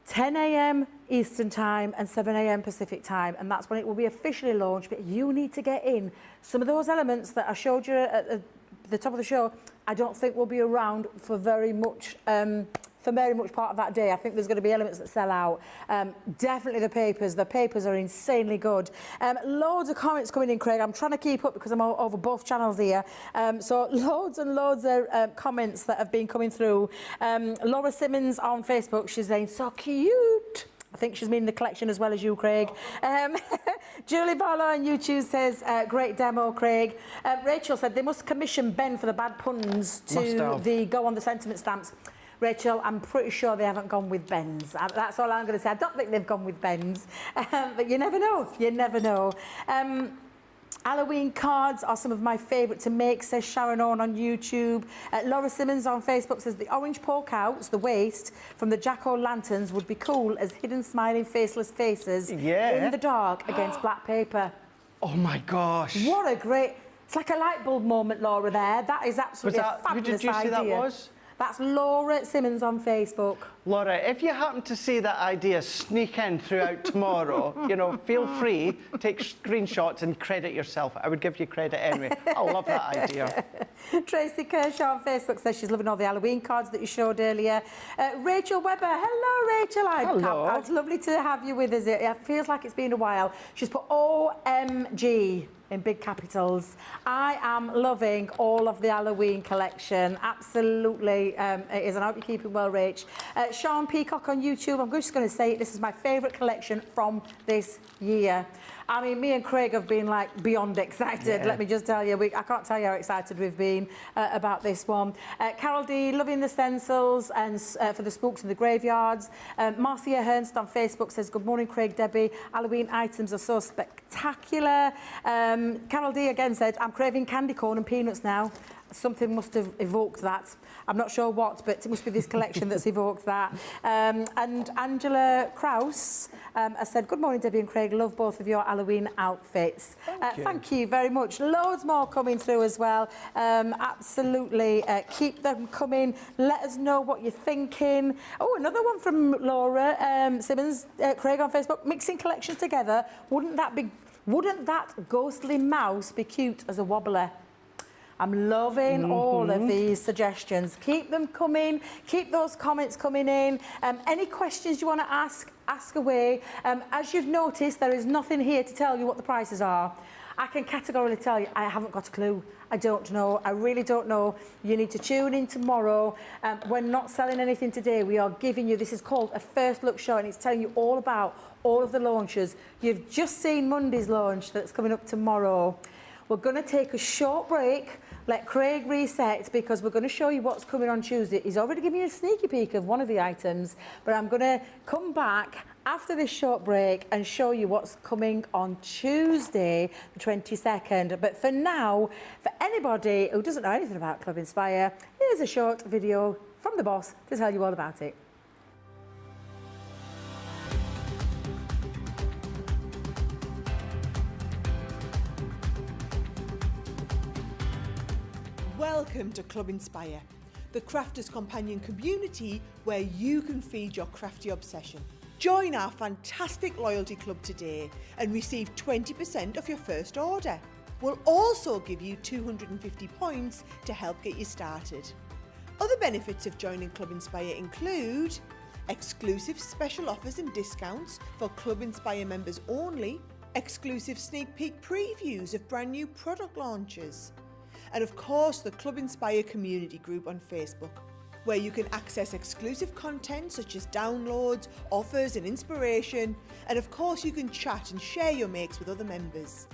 10 a.m. Eastern time, and 7 a.m. Pacific time, and that's when it will be officially launched. But you need to get in. Some of those elements that I showed you at the top of the show, I don't think will be around for very much part of that day. I think there's going to be elements that sell out. Definitely the papers are insanely good. Loads of comments coming in, Craig. I'm trying to keep up because I'm over both channels here. So loads and loads of comments that have been coming through. Laura Simmons on Facebook, she's saying, so cute. I think she's meaning the collection as well as you, Craig. Julie Barlow on YouTube says, great demo, Craig. Rachel said they must commission Ben for the bad puns to go on the sentiment stamps. Rachel, I'm pretty sure they haven't gone with Ben's. That's all I'm going to say. I don't think they've gone with Ben's. But you never know. You never know. Halloween cards are some of my favourite to make, says Sharon Owen on YouTube. Laura Simmons on Facebook says the orange poke-outs, the waist, from the jack-o'-lanterns would be cool as hidden smiling faceless faces in the dark against black paper. Oh my gosh. What a great... It's like a light bulb moment, Laura, there. That is absolutely a fabulous idea. Who did you say that was? That's Laura Simmons on Facebook. Laura, if you happen to see that idea sneak in throughout tomorrow, you know, feel free, take screenshots and credit yourself. I would give you credit anyway. I love that idea. Tracy Kershaw on Facebook says she's loving all the Halloween cards that you showed earlier. Rachel Webber, hello Rachel. Hello. It's lovely to have you with us. It feels like it's been a while. She's put OMG in big capitals. I am loving all of the Halloween collection. Absolutely, it is. And I hope you're keeping well, Rach. Sean Peacock on YouTube. I'm just going to say it. This is my favourite collection from this year. I mean, me and Craig have been like beyond excited. Let me just tell you, I can't tell you how excited we've been about this one. Carol D, loving the stencils and for the spooks in the graveyards. Marcia Hernst on Facebook says, good morning, Craig, Debbie. Halloween items are so spectacular. Carol D again said, I'm craving candy corn and peanuts now. Something must have evoked that. I'm not sure what, but it must be this collection that's evoked that. And Angela Krause has said, good morning, Debbie and Craig. Love both of your Halloween outfits. Thank you very much. Loads more coming through as well. Absolutely. Keep them coming. Let us know what you're thinking. Oh, another one from Laura Simmons, Craig on Facebook. Mixing collections together. Wouldn't that ghostly mouse be cute as a wobbler? I'm loving all of these suggestions. Keep them coming. Keep those comments coming in. Any questions you want to ask away. As you've noticed, there is nothing here to tell you what the prices are. I can categorically tell you, I haven't got a clue. I don't know. I really don't know. You need to tune in tomorrow. We're not selling anything today. We are giving you, this is called a first look show, and it's telling you all about all of the launches. You've just seen Monday's launch that's coming up tomorrow. We're going to take a short break, let Craig reset, because we're going to show you what's coming on Tuesday. He's already given you a sneaky peek of one of the items, but I'm going to come back after this short break and show you what's coming on Tuesday, the 22nd. But for now, for anybody who doesn't know anything about Club Inspire, here's a short video from the boss to tell you all about it. Welcome to Club Inspire, the crafters' companion community where you can feed your crafty obsession. Join our fantastic loyalty club today and receive 20% off your first order. We'll also give you 250 points to help get you started. Other benefits of joining Club Inspire include exclusive special offers and discounts for Club Inspire members only, exclusive sneak peek previews of brand new product launches, and of course the Club Inspire community group on Facebook, where you can access exclusive content such as downloads, offers and inspiration, and of course you can chat and share your makes with other members.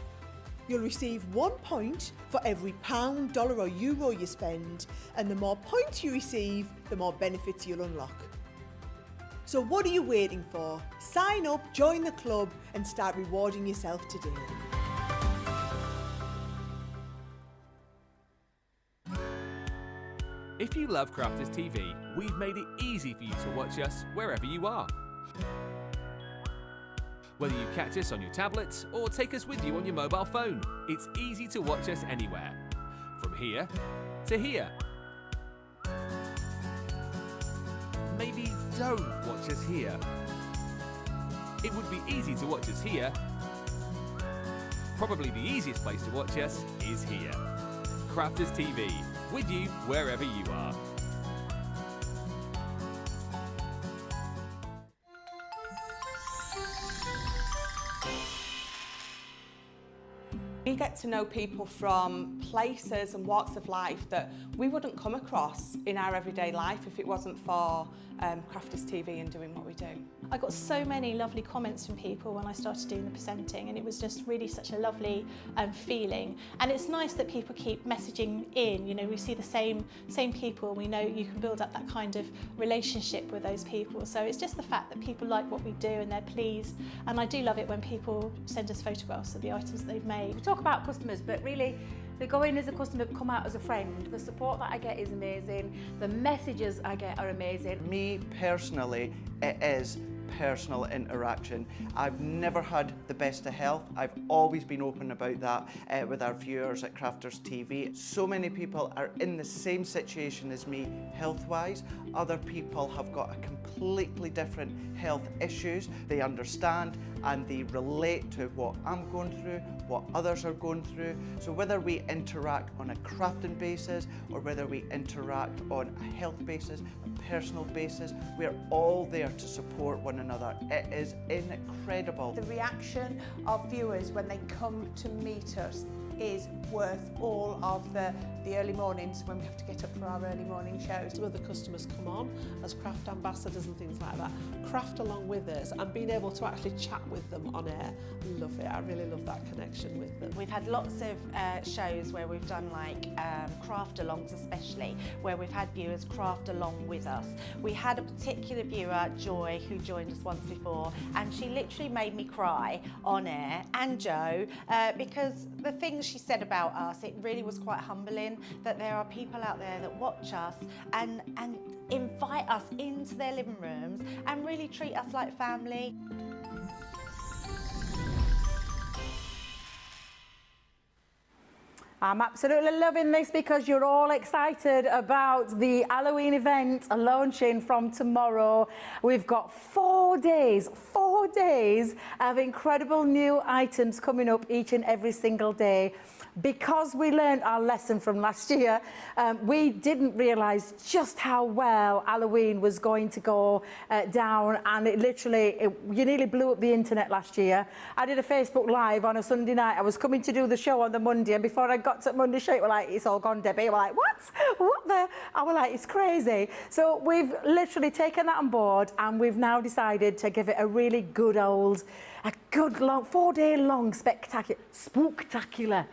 You'll receive 1 point for every £1, dollar or euro you spend, and the more points you receive, the more benefits you'll unlock. So what are you waiting for? Sign up, join the club and start rewarding yourself today. If you love Crafters TV, we've made it easy for you to watch us wherever you are. Whether you catch us on your tablets or take us with you on your mobile phone, it's easy to watch us anywhere. From here to here. Maybe don't watch us here. It would be easy to watch us here. Probably the easiest place to watch us is here. Crafters TV, with you wherever you are. We get to know people from places and walks of life that we wouldn't come across in our everyday life if it wasn't for Crafters TV and doing what we do. I got so many lovely comments from people when I started doing the presenting, and it was just really such a lovely feeling. And it's nice that people keep messaging in. You know, we see the same people. We know you can build up that kind of relationship with those people. So it's just the fact that people like what we do and they're pleased. And I do love it when people send us photographs of the items that they've made. We talk about customers, but really they go in as a customer, come out as a friend. The support that I get is amazing. The messages I get are amazing. Me personally, it is personal interaction. I've never had the best of health. I've always been open about that with our viewers at Crafters TV. So many people are in the same situation as me health-wise. Other people have got a completely different health issues. They understand and they relate to what I'm going through, what others are going through. So whether we interact on a crafting basis or whether we interact on a health basis, a personal basis, we're all there to support one another. It is incredible. The reaction of viewers when they come to meet us is worth all of the early mornings when we have to get up for our early morning shows. Some of the customers come on as craft ambassadors and things like that, craft along with us, and being able to actually chat with them on air. I love it. I really love that connection with them. We've had lots of shows where we've done like craft alongs, especially where we've had viewers craft along with us. We had a particular viewer, Joy, who joined us once before, and she literally made me cry on air, and Joe, because the things she said about us, it really was quite humbling that there are people out there that watch us and invite us into their living rooms and really treat us like family. I'm absolutely loving this because you're all excited about the Halloween event launching from tomorrow. We've got 4 days 4 days of incredible new items coming up each and every single day. Because we learned our lesson from last year, we didn't realise just how well Halloween was going to go down, and it literally, you nearly blew up the internet last year. I did a Facebook Live on a Sunday night. I was coming to do the show on the Monday, and before I got to Monday show, we're like, it's all gone, Debbie. We're like, what? What the? I was like, it's crazy. So we've literally taken that on board, and we've now decided to give it a really good old, a good long, 4-day long spooktacular,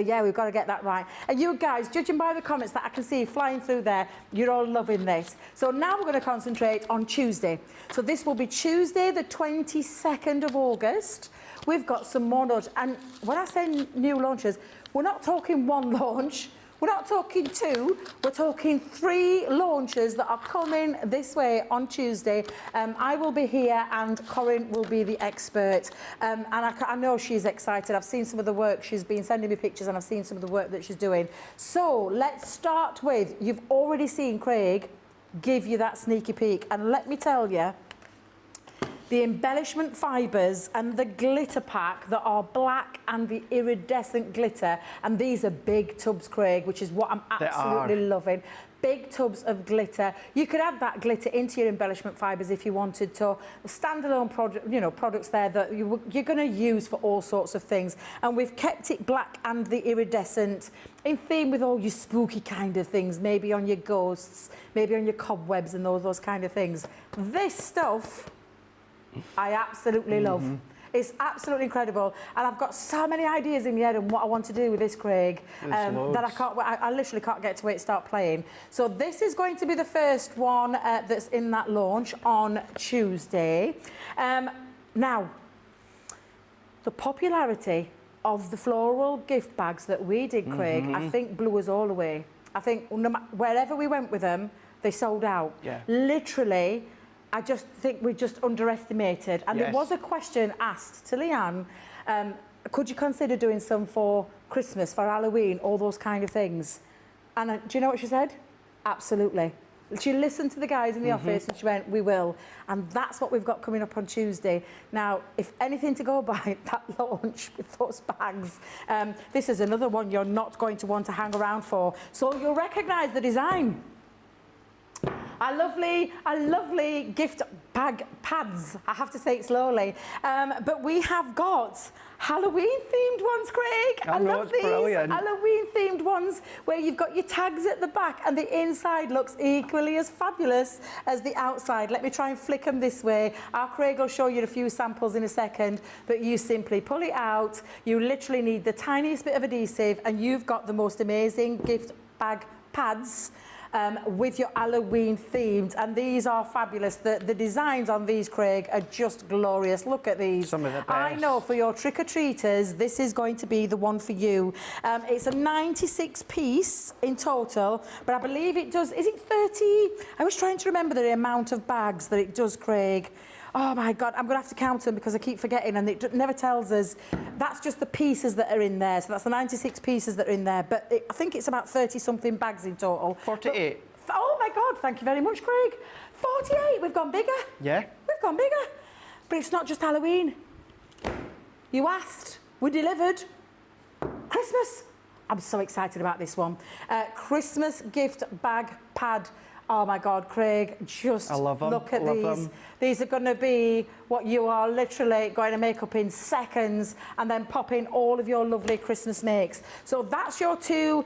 yeah, we've got to get that right. And you guys, judging by the comments that I can see flying through there, you're all loving this. So now we're going to concentrate on Tuesday. So this will be Tuesday, the 22nd of August. We've got some more launches. And when I say new launches, we're not talking one launch. We're not talking 2, we're talking 3 launches that are coming this way on Tuesday. I will be here and Corinne will be the expert. And I know she's excited. I've seen some of the work. She's been sending me pictures and I've seen some of the work that she's doing. So let's start with, you've already seen Craig give you that sneaky peek. And let me tell you, the embellishment fibres and the glitter pack that are black and the iridescent glitter, and these are big tubs, Craig, which is what I'm absolutely loving. Big tubs of glitter. You could add that glitter into your embellishment fibres if you wanted to. Standalone products there that you're going to use for all sorts of things. And we've kept it black and the iridescent in theme with all your spooky kind of things, maybe on your ghosts, maybe on your cobwebs and all those kind of things. This stuff I absolutely love. It's absolutely incredible, and I've got so many ideas in my head on what I want to do with this, Craig, that I literally can't get to wait to start playing. So this is going to be the first one that's in that launch on Tuesday. Now, the popularity of the floral gift bags that we did, Craig, I think blew us all away. I think wherever we went with them, they sold out. Yeah. Literally, I just think we just underestimated. And there was a question asked to Leanne, could you consider doing some for Christmas, for Halloween, all those kind of things? And do you know what she said? Absolutely. She listened to the guys in the office and she went, we will. And that's what we've got coming up on Tuesday. Now, if anything to go by, that launch with those bags, this is another one you're not going to want to hang around for. So you'll recognise the design. A lovely gift bag pads. I have to say it slowly. But we have got Halloween-themed ones, Craig. I love these. Brilliant. Halloween-themed ones where you've got your tags at the back and the inside looks equally as fabulous as the outside. Let me try and flick them this way. Our Craig will show you a few samples in a second, but you simply pull it out. You literally need the tiniest bit of adhesive and you've got the most amazing gift bag pads. With your Halloween themed, and these are fabulous. The designs on these, Craig, are just glorious. Look at these. Some of the best. I know for your trick-or-treaters, this is going to be the one for you. It's a 96 piece in total, but I believe it does, is it 30? I was trying to remember the amount of bags that it does, Craig. Oh my God, I'm going to have to count them because I keep forgetting and it never tells us. That's just the pieces that are in there. So that's the 96 pieces that are in there. But I think it's about 30-something bags in total. 48. But, oh my God, thank you very much, Craig. 48, we've gone bigger. Yeah. We've gone bigger. But it's not just Halloween. You asked, we delivered. Christmas. I'm so excited about this one. Christmas gift bag pad. Oh my God, Craig, just look at these. Them. These are going to be what you are literally going to make up in seconds and then pop in all of your lovely Christmas makes. So that's your 2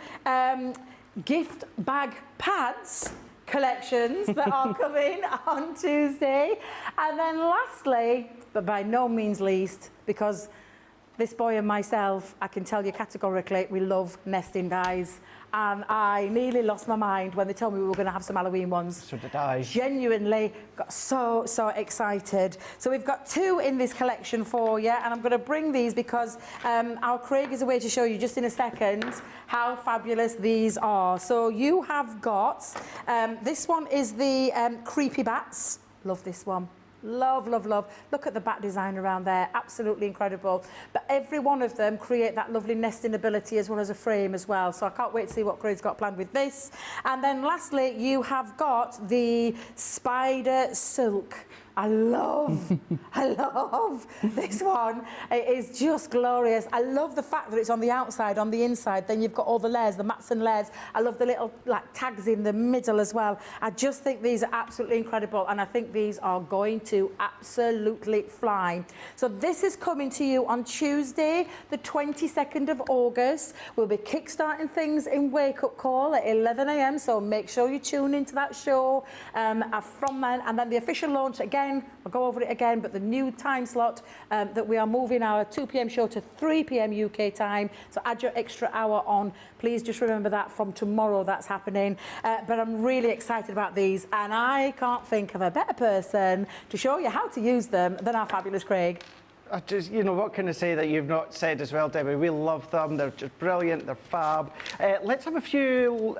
gift bag pads collections that are coming on Tuesday. And then lastly, but by no means least, because this boy and myself, I can tell you categorically, we love nesting dies. And I nearly lost my mind when they told me we were going to have some Halloween ones. So did I. Genuinely got so excited. So we've got 2 in this collection for you, and I'm going to bring these because our Craig is away to show you just in a second how fabulous these are. So you have got, this one is the Creepy Bats. Love this one. Love, love, love. Look at the bat design around there. Absolutely incredible. But every one of them create that lovely nesting ability as well as a frame as well. So I can't wait to see what Craig's got planned with this. And then lastly, you have got the Spider Silk. I love this one. It is just glorious. I love the fact that it's on the outside, on the inside. Then you've got all the layers, the mats and layers. I love the little like tags in the middle as well. I just think these are absolutely incredible, and I think these are going to absolutely fly. So this is coming to you on Tuesday, the 22nd of August. We'll be kickstarting things in Wake Up Call at 11 a.m. So make sure you tune into that show from then, and then the official launch again. I'll go over it again, but the new time slot that we are moving our 2 p.m. show to 3 p.m. UK time. So add your extra hour on. Please just remember that from tomorrow that's happening. But I'm really excited about these, and I can't think of a better person to show you how to use them than our fabulous Craig. I just, you know, what can I say that you've not said as well, Debbie? We love them. They're just brilliant. They're fab. Let's have a few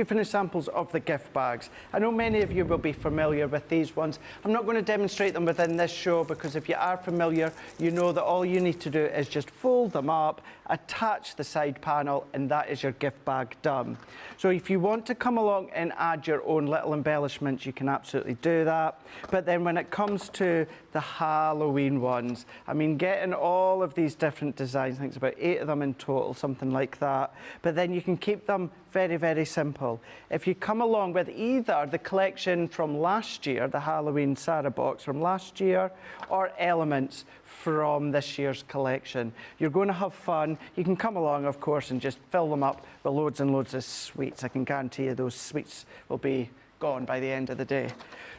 finished samples of the gift bags. I know many of you will be familiar with these ones. I'm not going to demonstrate them within this show because if you are familiar, you know that all you need to do is just fold them up, attach the side panel, and that is your gift bag done. So if you want to come along and add your own little embellishments, you can absolutely do that. But then when it comes to the Halloween ones, I mean, getting all of these different designs, I think it's about 8 of them in total, something like that. But then you can keep them very, very simple. If you come along with either the collection from last year, the Halloween Sarah box from last year, or elements from this year's collection, you're going to have fun. You can come along, of course, and just fill them up with loads and loads of sweets. I can guarantee you those sweets will be gone by the end of the day.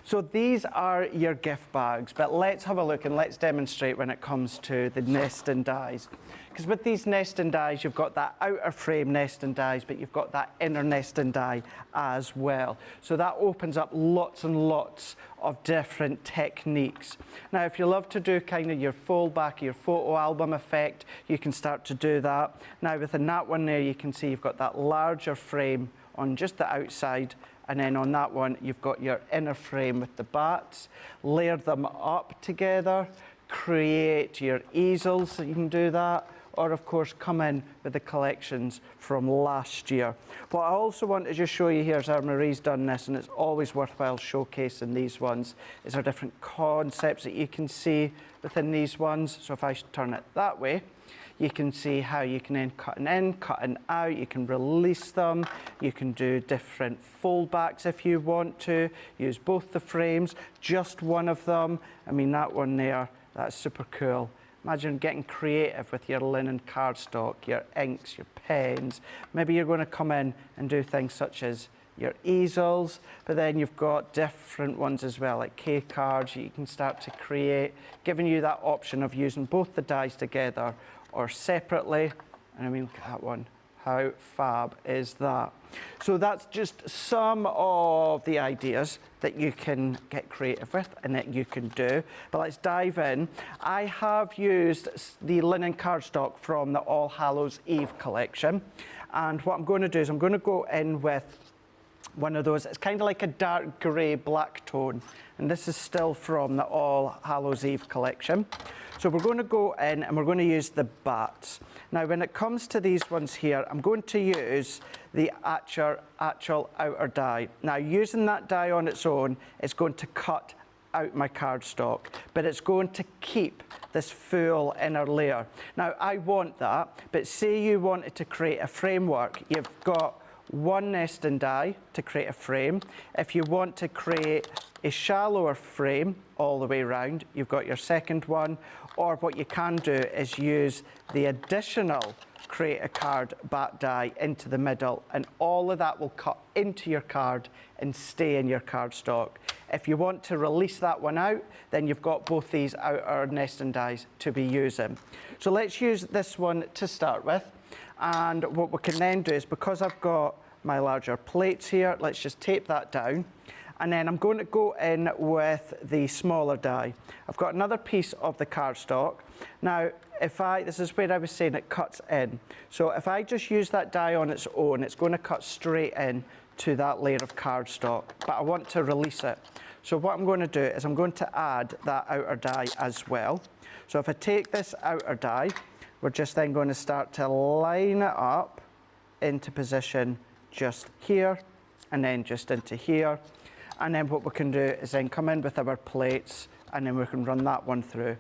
So these are your gift bags, but let's have a look and let's demonstrate when it comes to the nest and dies. Because with these nest and dies, you've got that outer frame nest and dies, but you've got that inner nest and die as well. So that opens up lots and lots of different techniques. Now, if you love to do kind of your fold back, your photo album effect, you can start to do that. Now, within that one there, you can see you've got that larger frame on just the outside, and then on that one, you've got your inner frame with the bats. Layer them up together, create your easels, so you can do that. Or, of course, come in with the collections from last year. What I also want to just show you here is how Marie's done this, and it's always worthwhile showcasing these ones, is our different concepts that you can see within these ones. So if I turn it that way, you can see how you can then cut in, cut out, you can release them, you can do different fold backs if you want to, use both the frames, just one of them. I mean, that one there, that's super cool. Imagine getting creative with your linen cardstock, your inks, your pens. Maybe you're going to come in and do things such as your easels, but then you've got different ones as well, like K cards you can start to create, giving you that option of using both the dies together or separately. And I mean, look at that one. How fab is that? So that's just some of the ideas that you can get creative with and that you can do. But let's dive in. I have used the linen cardstock from the All Hallows Eve collection. And what I'm going to do is I'm going to go in with one of those. It's kind of like a dark grey black tone. And this is still from the All Hallows Eve collection. So we're going to go in and we're going to use the bats. Now, when it comes to these ones here, I'm going to use the actual outer die. Now, using that die on its own is going to cut out my cardstock, but it's going to keep this full inner layer. Now, I want that, but say you wanted to create a framework, you've got one nest and die to create a frame. If you want to create a shallower frame all the way around, you've got your second one. Or what you can do is use the additional create a card bat die into the middle, and all of that will cut into your card and stay in your cardstock. If you want to release that one out, then you've got both these outer nest and dies to be using. So let's use this one to start with. And what we can then do is, because I've got my larger plates here, let's just tape that down. And then I'm going to go in with the smaller die. I've got another piece of the cardstock. Now, this is where I was saying it cuts in. So if I just use that die on its own, it's going to cut straight in to that layer of cardstock, but I want to release it. So what I'm going to do is I'm going to add that outer die as well. So if I take this outer die, we're just then going to start to line it up into position just here, and then just into here. And then what we can do is then come in with our plates, and then we can run that one through.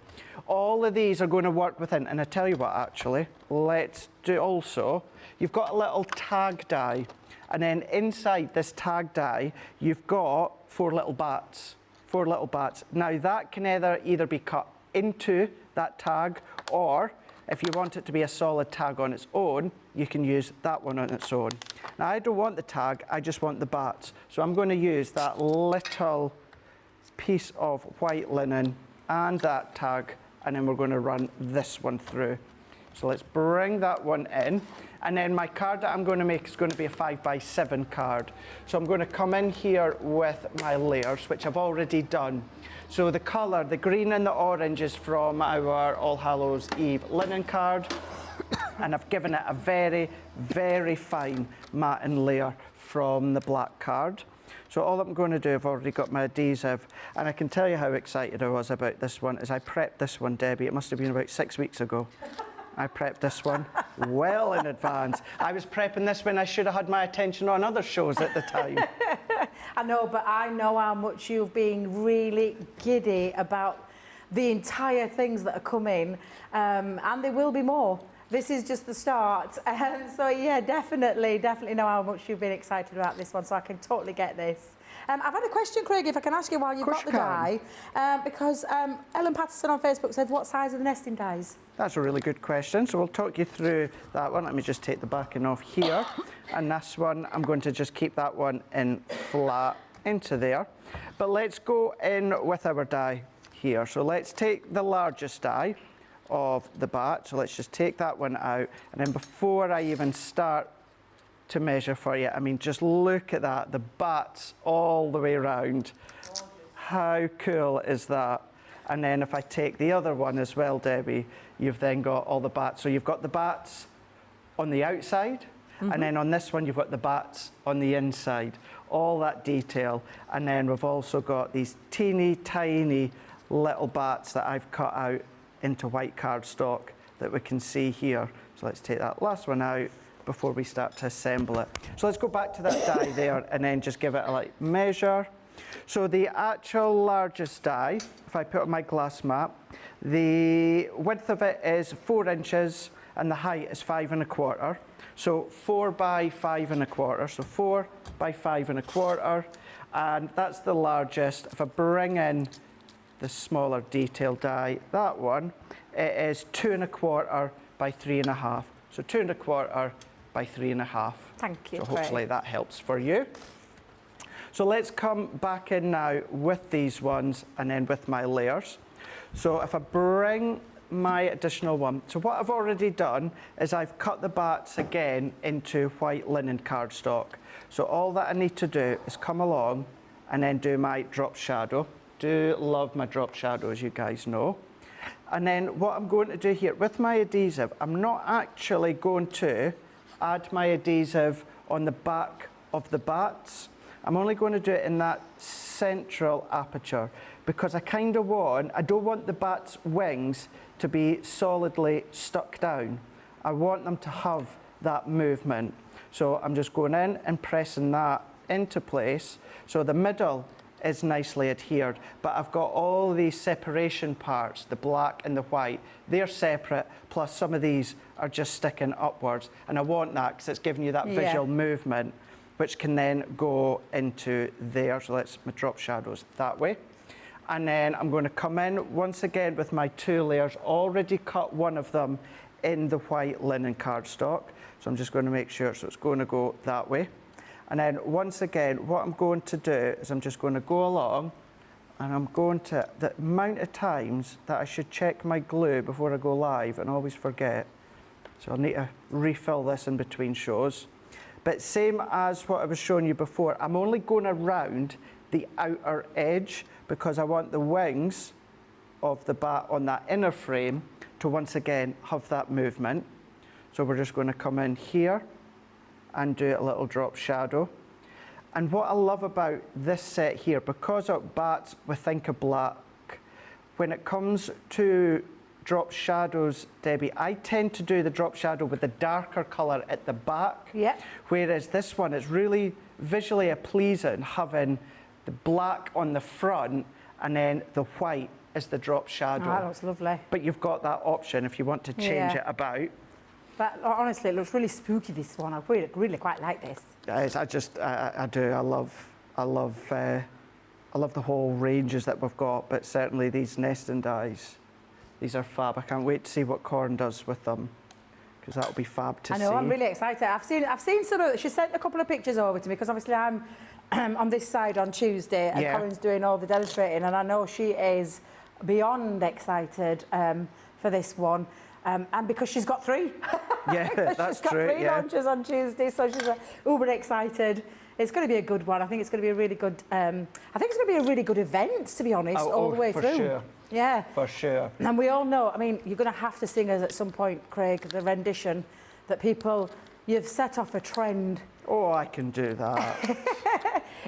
All of these are going to work within, and I tell you what, actually, let's do also, you've got a little tag die, and then inside this tag die, you've got 4 little bats. 4 little bats. Now that can either be cut into that tag, or if you want it to be a solid tag on its own, you can use that one on its own. Now I don't want the tag, I just want the bats. So I'm going to use that little piece of white linen and that tag, and then we're going to run this one through. So let's bring that one in, and then my card that I'm going to make is going to be a 5x7 card. So I'm going to come in here with my layers, which I've already done. So the colour, the green and the orange, is from our All Hallows Eve linen card, and I've given it a very, very fine matten layer from the black card. So all I'm going to do, I've already got my adhesive, and I can tell you how excited I was about this one, is I prepped this one, Debbie. It must have been about 6 weeks ago. I prepped this one well in advance. I was prepping this when I should have had my attention on other shows at the time. I know, but I know how much you've been really giddy about the entire things that are coming, and there will be more. This is just the start. So yeah, definitely know how much you've been excited about this one, so I can totally get this. I've had a question, Craig, if I can ask you while you've got the die, because Ellen Patterson on Facebook said, what size are the nesting dies? That's a really good question. So we'll talk you through that one. Let me just take the backing off here. And this one, I'm going to just keep that one in flat into there. But let's go in with our die here. So let's take the largest die of the bat. So let's just take that one out. And then before I even start to measure for you, I mean, just look at that. The bats all the way around. How cool is that? And then if I take the other one as well, Debbie, you've then got all the bats. So you've got the bats on the outside, and then on this one, you've got the bats on the inside. All that detail. And then we've also got these teeny tiny little bats that I've cut out into white cardstock that we can see here. So let's take that last one out before we start to assemble it. So let's go back to that die there and then just give it a measure. So the actual largest die, if I put on my glass mat, the width of it is 4 inches and the height is 5 1/4. So 4 by 5 1/4. So 4 by 5 1/4, and that's the largest. If I bring in the smaller detail die, that one, it is 2 1/4 by 3 1/2. So 2 1/4 by 3 1/2. Thank you, So Craig. hopefully that helps for you. So let's come back in now with these ones and then with my layers. So if I bring my additional one, so what I've already done is I've cut the bats again into white linen cardstock. So all that I need to do is come along and then do my drop shadow. Do love my drop shadow, as you guys know. And then what I'm going to do here with my adhesive, I'm not actually going to add my adhesive on the back of the bats. I'm only going to do it in that central aperture because I don't want the bat's wings to be solidly stuck down. I want them to have that movement. So I'm just going in and pressing that into place. So the middle is nicely adhered, but I've got all these separation parts, the black and the white, they're separate, plus some of these are just sticking upwards. And I want that because it's giving you that visual movement, which can then go into there. So let's my drop shadows that way. And then I'm going to come in once again with my 2 layers, already cut one of them in the white linen cardstock. So I'm just going to make sure, so it's going to go that way. And then once again, what I'm going to do is I'm just going to go along and I'm going to, the amount of times that I should check my glue before I go live and always forget. So I'll need to refill this in between shows. But same as what I was showing you before, I'm only going around the outer edge because I want the wings of the bat on that inner frame to once again have that movement. So we're just going to come in here and do a little drop shadow. And what I love about this set here, because of bats we think of black, when it comes to drop shadows, Debbie, I tend to do the drop shadow with the darker colour at the back, whereas this one is really visually pleasing having the black on the front, and then the white is the drop shadow. Oh, that looks lovely. But you've got that option if you want to change it about. But honestly, it looks really spooky, this one. I really quite like this. Guys, I do. I love the whole ranges that we've got, but certainly these nesting dies, these are fab. I can't wait to see what Corn does with them, because that'll be fab to see. I know, I'm really excited. I've seen sort of, she sent a couple of pictures over to me, because obviously I'm on this side on Tuesday, and Corin's doing all the demonstrating, and I know she is beyond excited for this one. And because she's got 3. Yeah, that's true. She's got 3 launches on Tuesday, so she's uber excited. It's going to be a good one. I think it's going to be a really good. I think it's going to be a really good event, to be honest, all the way through. For sure. Yeah. For sure. And we all know. I mean, you're going to have to sing us at some point, Craig, the rendition that people. You've set off a trend. Oh, I can do that.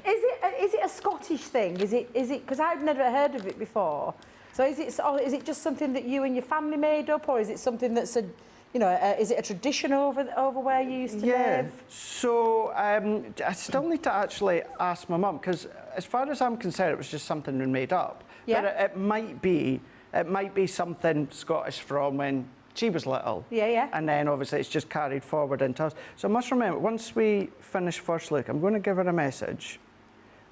Is it a Scottish thing? Is it? Because I've never heard of it before. So is it just something that you and your family made up, or is it something that's a, is it a tradition over where you used to live? So I still need to actually ask my mum, because as far as I'm concerned, it was just something we made up. Yeah. But it might be something Scottish from when she was little. Yeah. And then obviously it's just carried forward into us. So I must remember, once we finish First Look, I'm going to give her a message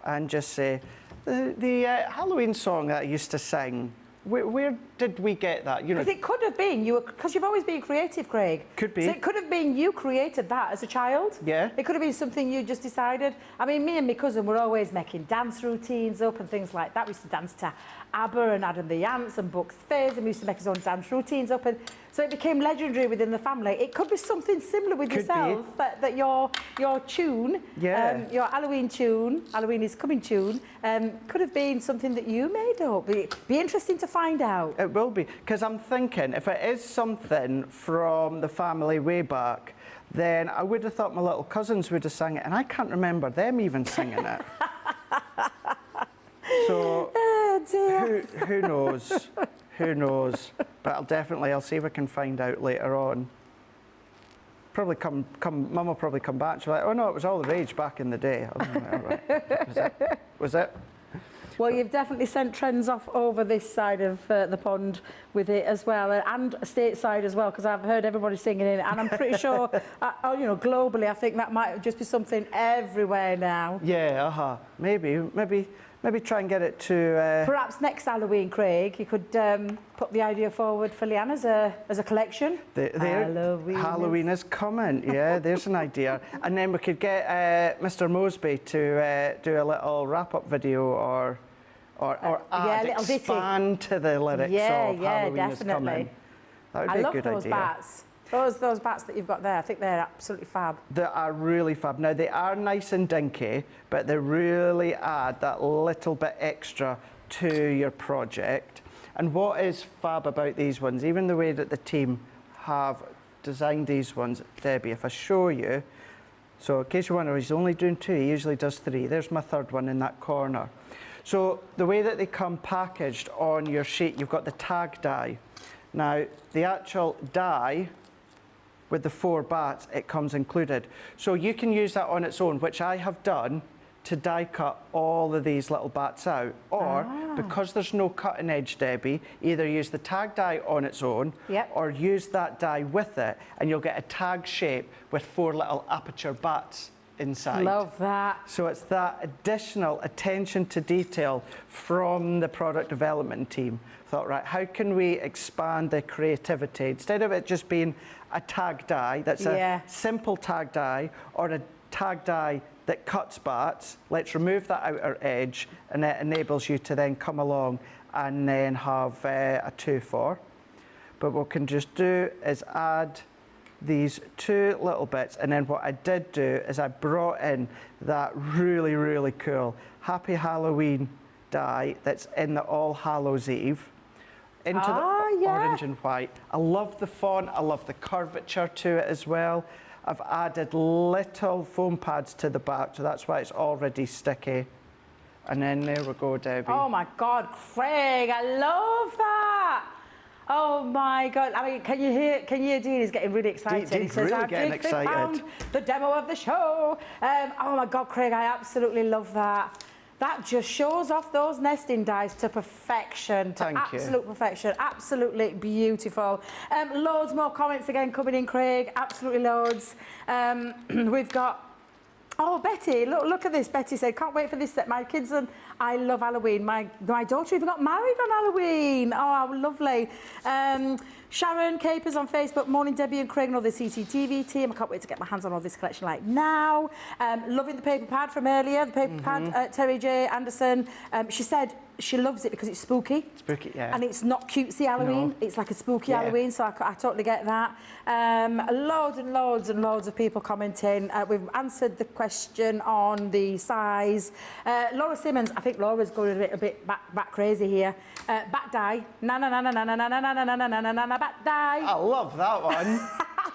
and just say, the Halloween song that I used to sing, where did we get that? Because it could have been because you've always been creative, Craig. Could be. So it could have been you created that as a child. Yeah. It could have been something you just decided. I mean, me and my cousin were always making dance routines up and things like that. We used to dance to ABBA and Adam the Ants and Bucks Fizz, and we used to make his own dance routines up, and so it became legendary within the family. It could be something similar with yourself, that your tune, your Halloween tune, Halloween is coming tune, could have been something that you made up. Be interesting to find out. It will be, because I'm thinking if it is something from the family way back, then I would have thought my little cousins would have sang it, and I can't remember them even singing it. So who knows? Who knows? But I'll see if I can find out later on. Probably Mum will probably come back. She'll be like, oh no, it was all the rage back in the day. Was it? Well, you've definitely sent trends off over this side of the pond with it as well, and stateside as well, because I've heard everybody singing it, and I'm pretty sure, globally, I think that might just be something everywhere now. Yeah, Maybe try and get it to... Perhaps next Halloween, Craig, you could put the idea forward for Leanne as a collection. Halloween is coming, yeah, there's an idea. And then we could get Mr. Mosby to do a little wrap-up video or expand to the lyrics of Halloween is coming. That would be a good idea. I love those bats. Those bats that you've got there, I think they're absolutely fab. They are really fab. Now, they are nice and dinky, but they really add that little bit extra to your project. And what is fab about these ones, even the way that the team have designed these ones, Debbie, if I show you, so in case you're wondering, he's only doing 2, he usually does 3. There's my 3rd one in that corner. So the way that they come packaged on your sheet, you've got the tag die. Now, the actual die, with the 4 bats, it comes included. So you can use that on its own, which I have done, to die cut all of these little bats out. Or, because there's no cutting edge, Debbie, either use the tag die on its own, or use that die with it, and you'll get a tag shape with 4 little aperture bats inside. Love that. So it's that additional attention to detail from the product development team. Thought, right, how can we expand the creativity? Instead of it just being a tag die, that's a simple tag die, or a tag die that cuts bats, let's remove that outer edge, and it enables you to then come along and then have a 2-4. But what we can just do is add these 2 little bits, and then what I did do is I brought in that really, really cool Happy Halloween die that's in the All Hallows Eve into the orange and white. I love the font, I love the curvature to it as well. I've added little foam pads to the back, so that's why it's already sticky. And then there we go, Debbie. Oh my God, Craig, I love that. Oh my God! I mean, can you hear Dean is getting really excited? Dean's really getting excited. Found the demo of the show. Oh my God, Craig, I absolutely love that. That just shows off those nesting dies to perfection, to Thank you. absolute perfection. Absolutely beautiful. Loads more comments again coming in, Craig. Absolutely loads. We've got... Oh, Betty, look at this. Betty said, can't wait for this set. My kids and I love Halloween. My daughter even got married on Halloween. Oh, how lovely. Sharon Capers on Facebook. Morning, Debbie and Craig and all the CCTV team. I can't wait to get my hands on all this collection like now. Loving the paper pad from earlier. The paper pad, Terry J. Anderson. She said she loves it because it's spooky. Spooky, yeah. And it's not cutesy Halloween. No. It's like a spooky Halloween, so I totally get that. Loads and loads and loads of people commenting. We've answered the question on the size. Laura Simmons, I think Laura's going a bit back crazy here. Bat die. Na na na na na na na na na na na na na na bat die. I love that one.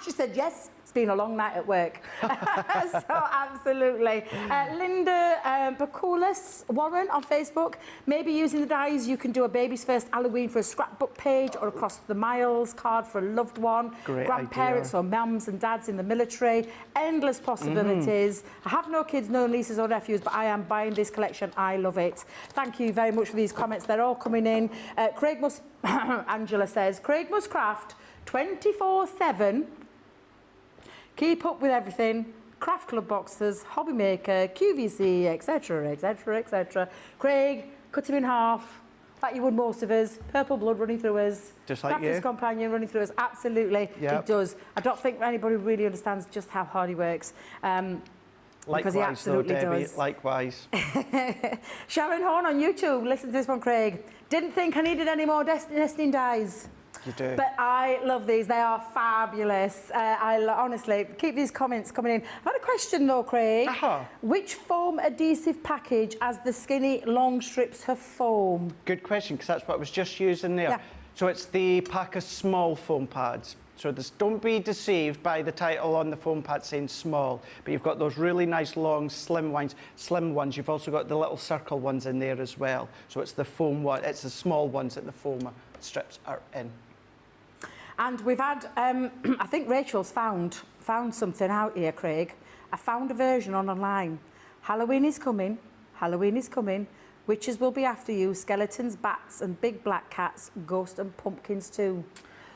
She said yes. It's been a long night at work. So absolutely. Linda Bakulis Warren on Facebook. Maybe using the dies, you can do a baby's first Halloween for a scrapbook page or across the miles card for a loved one. Great Grandparents idea. or mums and dads in the military. Endless possibilities. I have no kids, no nieces or nephews, but I am buying this collection. I love it. Thank you very much for these comments. They're all coming in. Craig must, Angela says, Craig must craft 24/7. Keep up with everything. Craft club boxes, hobby maker, QVC, etc, etc, etc. Craig, cut him in half, like you would most of us. Purple blood running through us. Just like Crafter's you. companion running through us. Absolutely, Yep. it does. I don't think anybody really understands just how hard he works. Because he Likewise, though, absolutely Debbie. does. Likewise. Sharon Horn on YouTube. Listen to this one, Craig. Didn't think I needed any more nesting dies. You do. But I love these. They are fabulous. Honestly, keep these comments coming in. I've had a question though, Craig. Which foam adhesive package has the skinny long strips of foam? Good question, because that's what I was just using there. Yeah. So it's the pack of small foam pads. So don't be deceived by the title on the foam pad saying small, but you've got those really nice long slim ones. You've also got the little circle ones in there as well. So it's the foam one. It's the small ones that the foam strips are in. And we've had, I think Rachel's found something out here, Craig. I found a version online. Halloween is coming. Halloween is coming. Witches will be after you. Skeletons, bats, and big black cats. Ghosts and pumpkins too.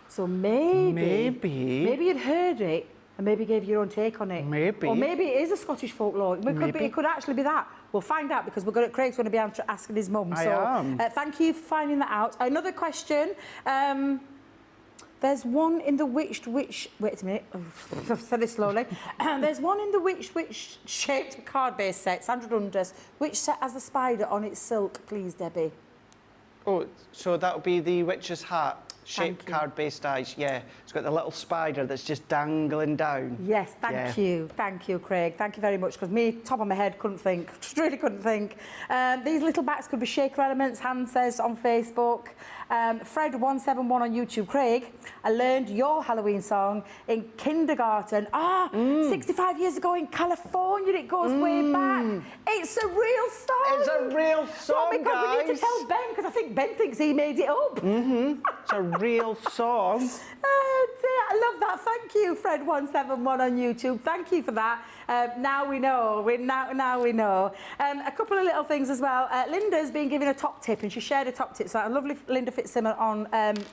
So maybe you'd heard it and maybe gave your own take on it. Maybe. Or maybe it is a Scottish folklore. It could actually be that. We'll find out because Craig's going to be asking his mum. I am. Thank you for finding that out. Another question. There's one in the witch. Wait a minute. I've said it slowly. There's one in the witch shaped card-based set. Sandra Dundas. Which set has the spider on its silk, please, Debbie? Oh, so that'll be the witch's hat. Shaped you. card-based dice, yeah. It's got the little spider that's just dangling down. Yes, thank you. Thank you, Craig. Thank you very much, because me, top of my head, couldn't think. Just really couldn't think. These little bats could be shaker elements, Han says on Facebook. Fred171 on YouTube. Craig, I learned your Halloween song in kindergarten. 65 years ago in California. It goes way back. It's a real song. It's a real song, because guys. we need to tell Ben, because I think Ben thinks he made it up. It's a real song. I love that. Thank you, Fred171 on YouTube. Thank you for that. Now we know. Now we know. A couple of little things as well. Linda's been given a top tip, and she shared a top tip. So a lovely Linda Fitzsimmer on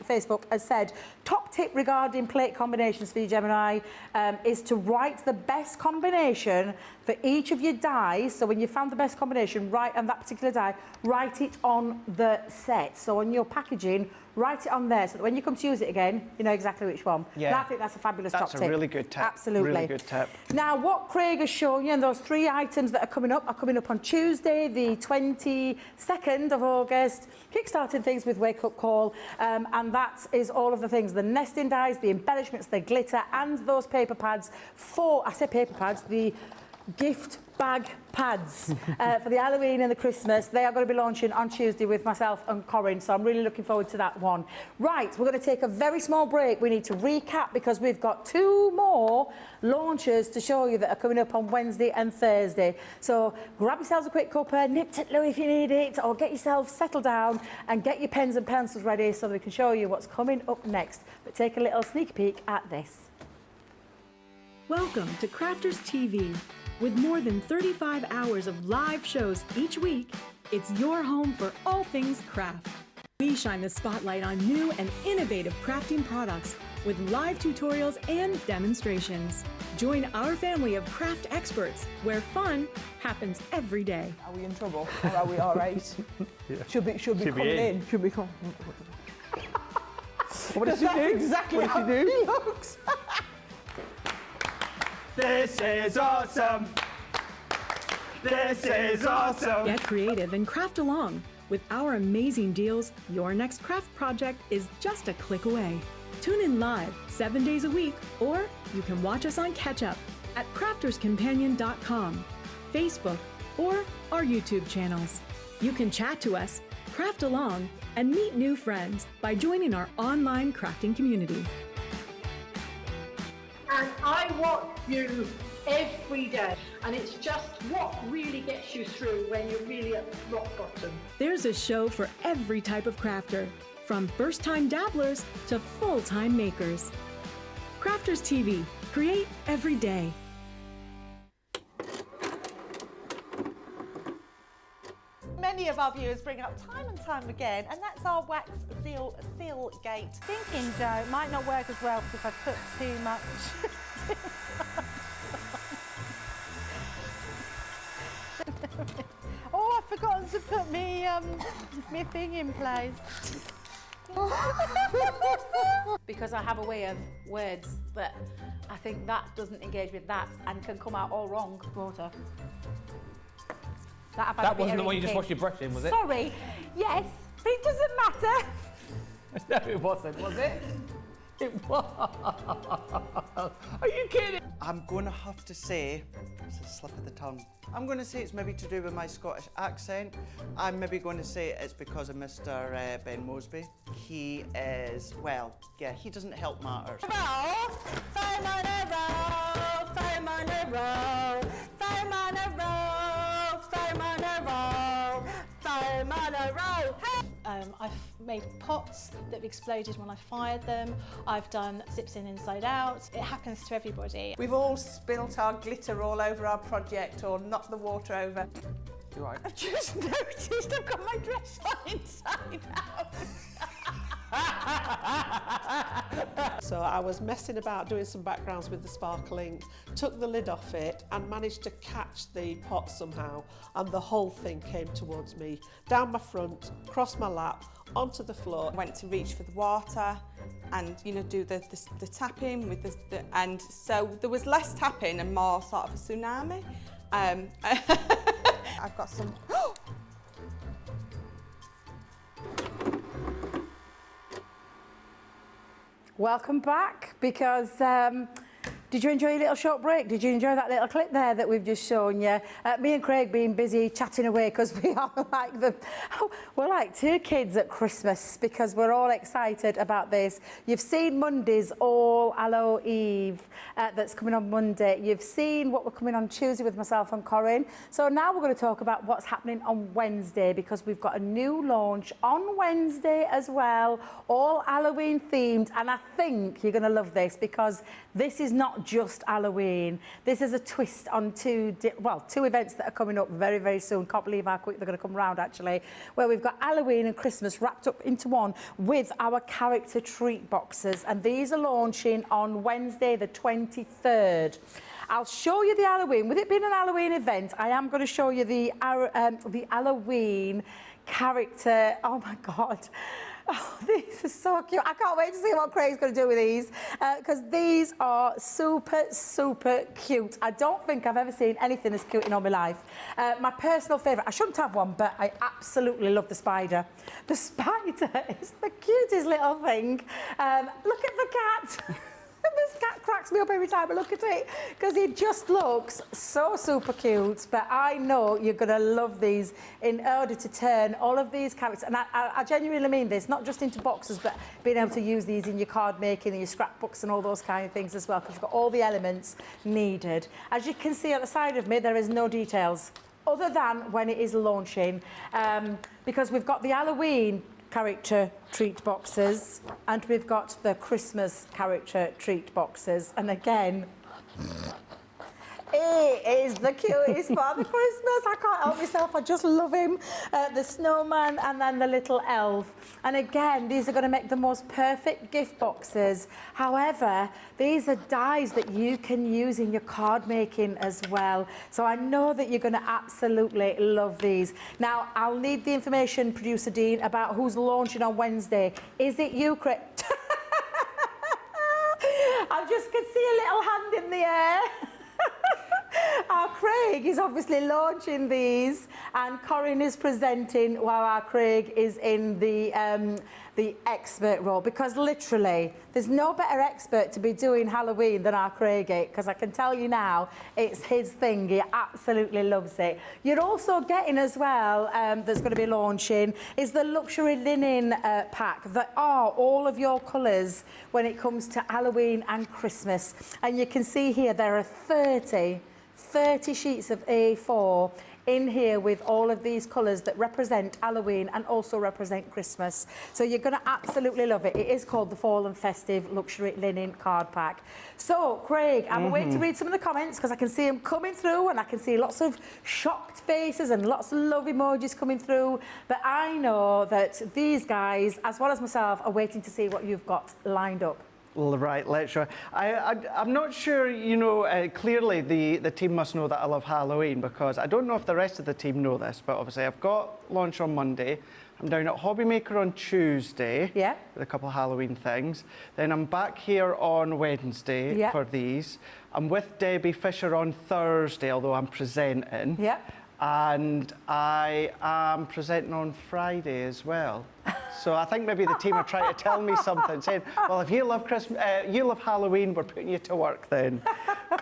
Facebook has said, top tip regarding plate combinations for your Gemini is to write the best combination for each of your dies. So when you found the best combination, write on that particular die, write it on the set. So on your packaging, write it on there so that when you come to use it again, you know exactly which one. Yeah. And I think that's a fabulous top tip. That's a really good tip. Absolutely. Really good tip. Now, what Craig has shown you, and those 3 items that are coming up on Tuesday, the 22nd of August, kickstarting things with Wake Up Call, and that is all of the things, the nesting dies, the embellishments, the glitter, and those paper pads the gift bag pads for the Halloween and the Christmas. They are going to be launching on Tuesday with myself and Corinne, so I'm really looking forward to that one. Right, we're going to take a very small break. We need to recap because we've got 2 more launches to show you that are coming up on Wednesday and Thursday. So grab yourselves a quick cuppa, nip to Lou if you need it, or get yourself settled down and get your pens and pencils ready so that we can show you what's coming up next. But take a little sneak peek at this. Welcome to Crafters TV. With more than 35 hours of live shows each week, it's your home for all things craft. We shine the spotlight on new and innovative crafting products with live tutorials and demonstrations. Join our family of craft experts where fun happens every day. Are we in trouble or are we all right? Should be coming in. Should be coming. What does she do? Exactly What how does she do? he looks. This is awesome. This is awesome. Get creative and craft along. With our amazing deals, your next craft project is just a click away. Tune in live 7 days a week, or you can watch us on Catch Up at crafterscompanion.com, Facebook, or our YouTube channels. You can chat to us, craft along, and meet new friends by joining our online crafting community. And I watch you every day, and it's just what really gets you through when you're really at rock bottom. There's a show for every type of crafter, from first-time dabblers to full-time makers. Crafters TV, create every day. Many of our viewers bring up time and time again, and that's our wax seal gate. Thinking, Joe, it might not work as well because I've put too much. Oh, I've forgotten to put me thing in place. Because I have a way of words that I think that doesn't engage with that and can come out all wrong. Water. That wasn't the one you just washed your brush in, was it? Sorry. Yes, but it doesn't matter. No, it wasn't, was it? It was. Are you kidding? I'm going to have to say, it's a slip of the tongue. I'm going to say it's maybe to do with my Scottish accent. I'm maybe going to say it's because of Mr. Ben Mosby. He is, well, yeah, he doesn't help matters. I've made pots that have exploded when I fired them. I've done zips in inside out. It happens to everybody. We've all spilt our glitter all over our project or knocked the water over. You're right. I've just noticed I've got my dress on inside out. So I was messing about doing some backgrounds with the sparkling, took the lid off it and managed to catch the pot somehow, and the whole thing came towards me, down my front, across my lap, onto the floor. I went to reach for the water and, you know, do the tapping with the and so there was less tapping and more sort of a tsunami. I've got some. Welcome back, because did you enjoy your little short break? Did you enjoy that little clip there that we've just shown you? Me and Craig being busy chatting away because we are like we're like two kids at Christmas because we're all excited about this. You've seen Monday's All Hallows Eve that's coming on Monday. You've seen what we're coming on Tuesday with myself and Corinne. So now we're going to talk about what's happening on Wednesday, because we've got a new launch on Wednesday as well, all Halloween themed, and I think you're going to love this because this is not just Halloween. This is a twist on two events that are coming up very, very soon. Can't believe how quick they're going to come around, actually, where we've got Halloween and Christmas wrapped up into one with our character treat boxes. And these are launching on Wednesday, the 23rd. I'll show you the Halloween. With it being an Halloween event, I am going to show you the Halloween character. Oh, my God. Oh, these are so cute. I can't wait to see what Craig's going to do with these, because these are super, super cute. I don't think I've ever seen anything as cute in all my life. My personal favourite, I shouldn't have one, but I absolutely love the spider. The spider is the cutest little thing. Look at the cat. This cat cracks me up every time I look at it because it just looks so super cute. But I know you're going to love these in order to turn all of these characters, and I genuinely mean this, not just into boxes, but being able to use these in your card making and your scrapbooks and all those kind of things as well, because you've got all the elements needed. As you can see at the side of me, there is no details other than when it is launching, because we've got the Halloween character treat boxes and we've got the Christmas character treat boxes, and again He is the cutest Father Christmas. I can't help myself. I just love him. The snowman and then the little elf. And again, these are going to make the most perfect gift boxes. However, these are dies that you can use in your card making as well. So I know that you're going to absolutely love these. Now, I'll need the information, Producer Dean, about who's launching on Wednesday. Is it you, Craig? I just could see a little hand in the air. Our Craig is obviously launching these, and Corinne is presenting while our Craig is in the expert role, because literally there's no better expert to be doing Halloween than our Craig, because I can tell you now it's his thing. He absolutely loves it. You're also getting as well, that's going to be launching, is the luxury linen pack that are all of your colours when it comes to Halloween and Christmas. And you can see here there are 30 sheets of A4 in here with all of these colours that represent Halloween and also represent Christmas. So you're going to absolutely love it. It is called the Fall and Festive Luxury Linen Card Pack. So, Craig, I'm waiting to read some of the comments because I can see them coming through, and I can see lots of shocked faces and lots of love emojis coming through. But I know that these guys, as well as myself, are waiting to see what you've got lined up. Well, right, let's show. I'm not sure, you know, clearly the team must know that I love Halloween, because I don't know if the rest of the team know this, but obviously I've got launch on Monday. I'm down at Hobbymaker on Tuesday with a couple of Halloween things. Then I'm back here on Wednesday for these. I'm with Debbie Fisher on Thursday, although I'm presenting. And I am presenting on Friday as well. So I think maybe the team are trying to tell me something, saying, well, if you love Christmas, you love Halloween, we're putting you to work then.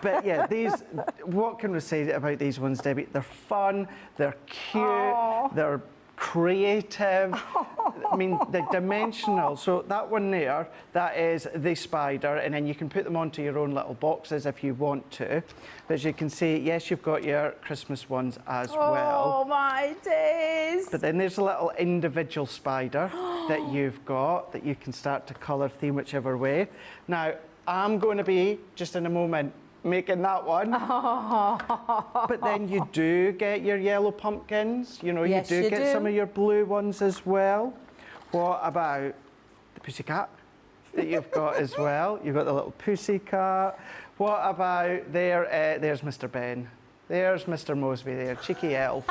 But yeah, these, what can we say about these ones, Debbie? They're fun, they're cute, they're creative. I mean, they're dimensional. So that one there, that is the spider, and then you can put them onto your own little boxes if you want to. But as you can see, yes, you've got your Christmas ones as well. Oh my days! But then there's a little individual spider that you've got that you can start to colour theme whichever way. Now, I'm going to be, just in a moment, making that one. But then you do get your yellow pumpkins. You know, Yes, you you get do. some of your blue ones as well. What about the pussycat that you've got as well? You've got the little pussycat. What about there? There's Mr. Ben. There's Mr. Mosby there, cheeky elf.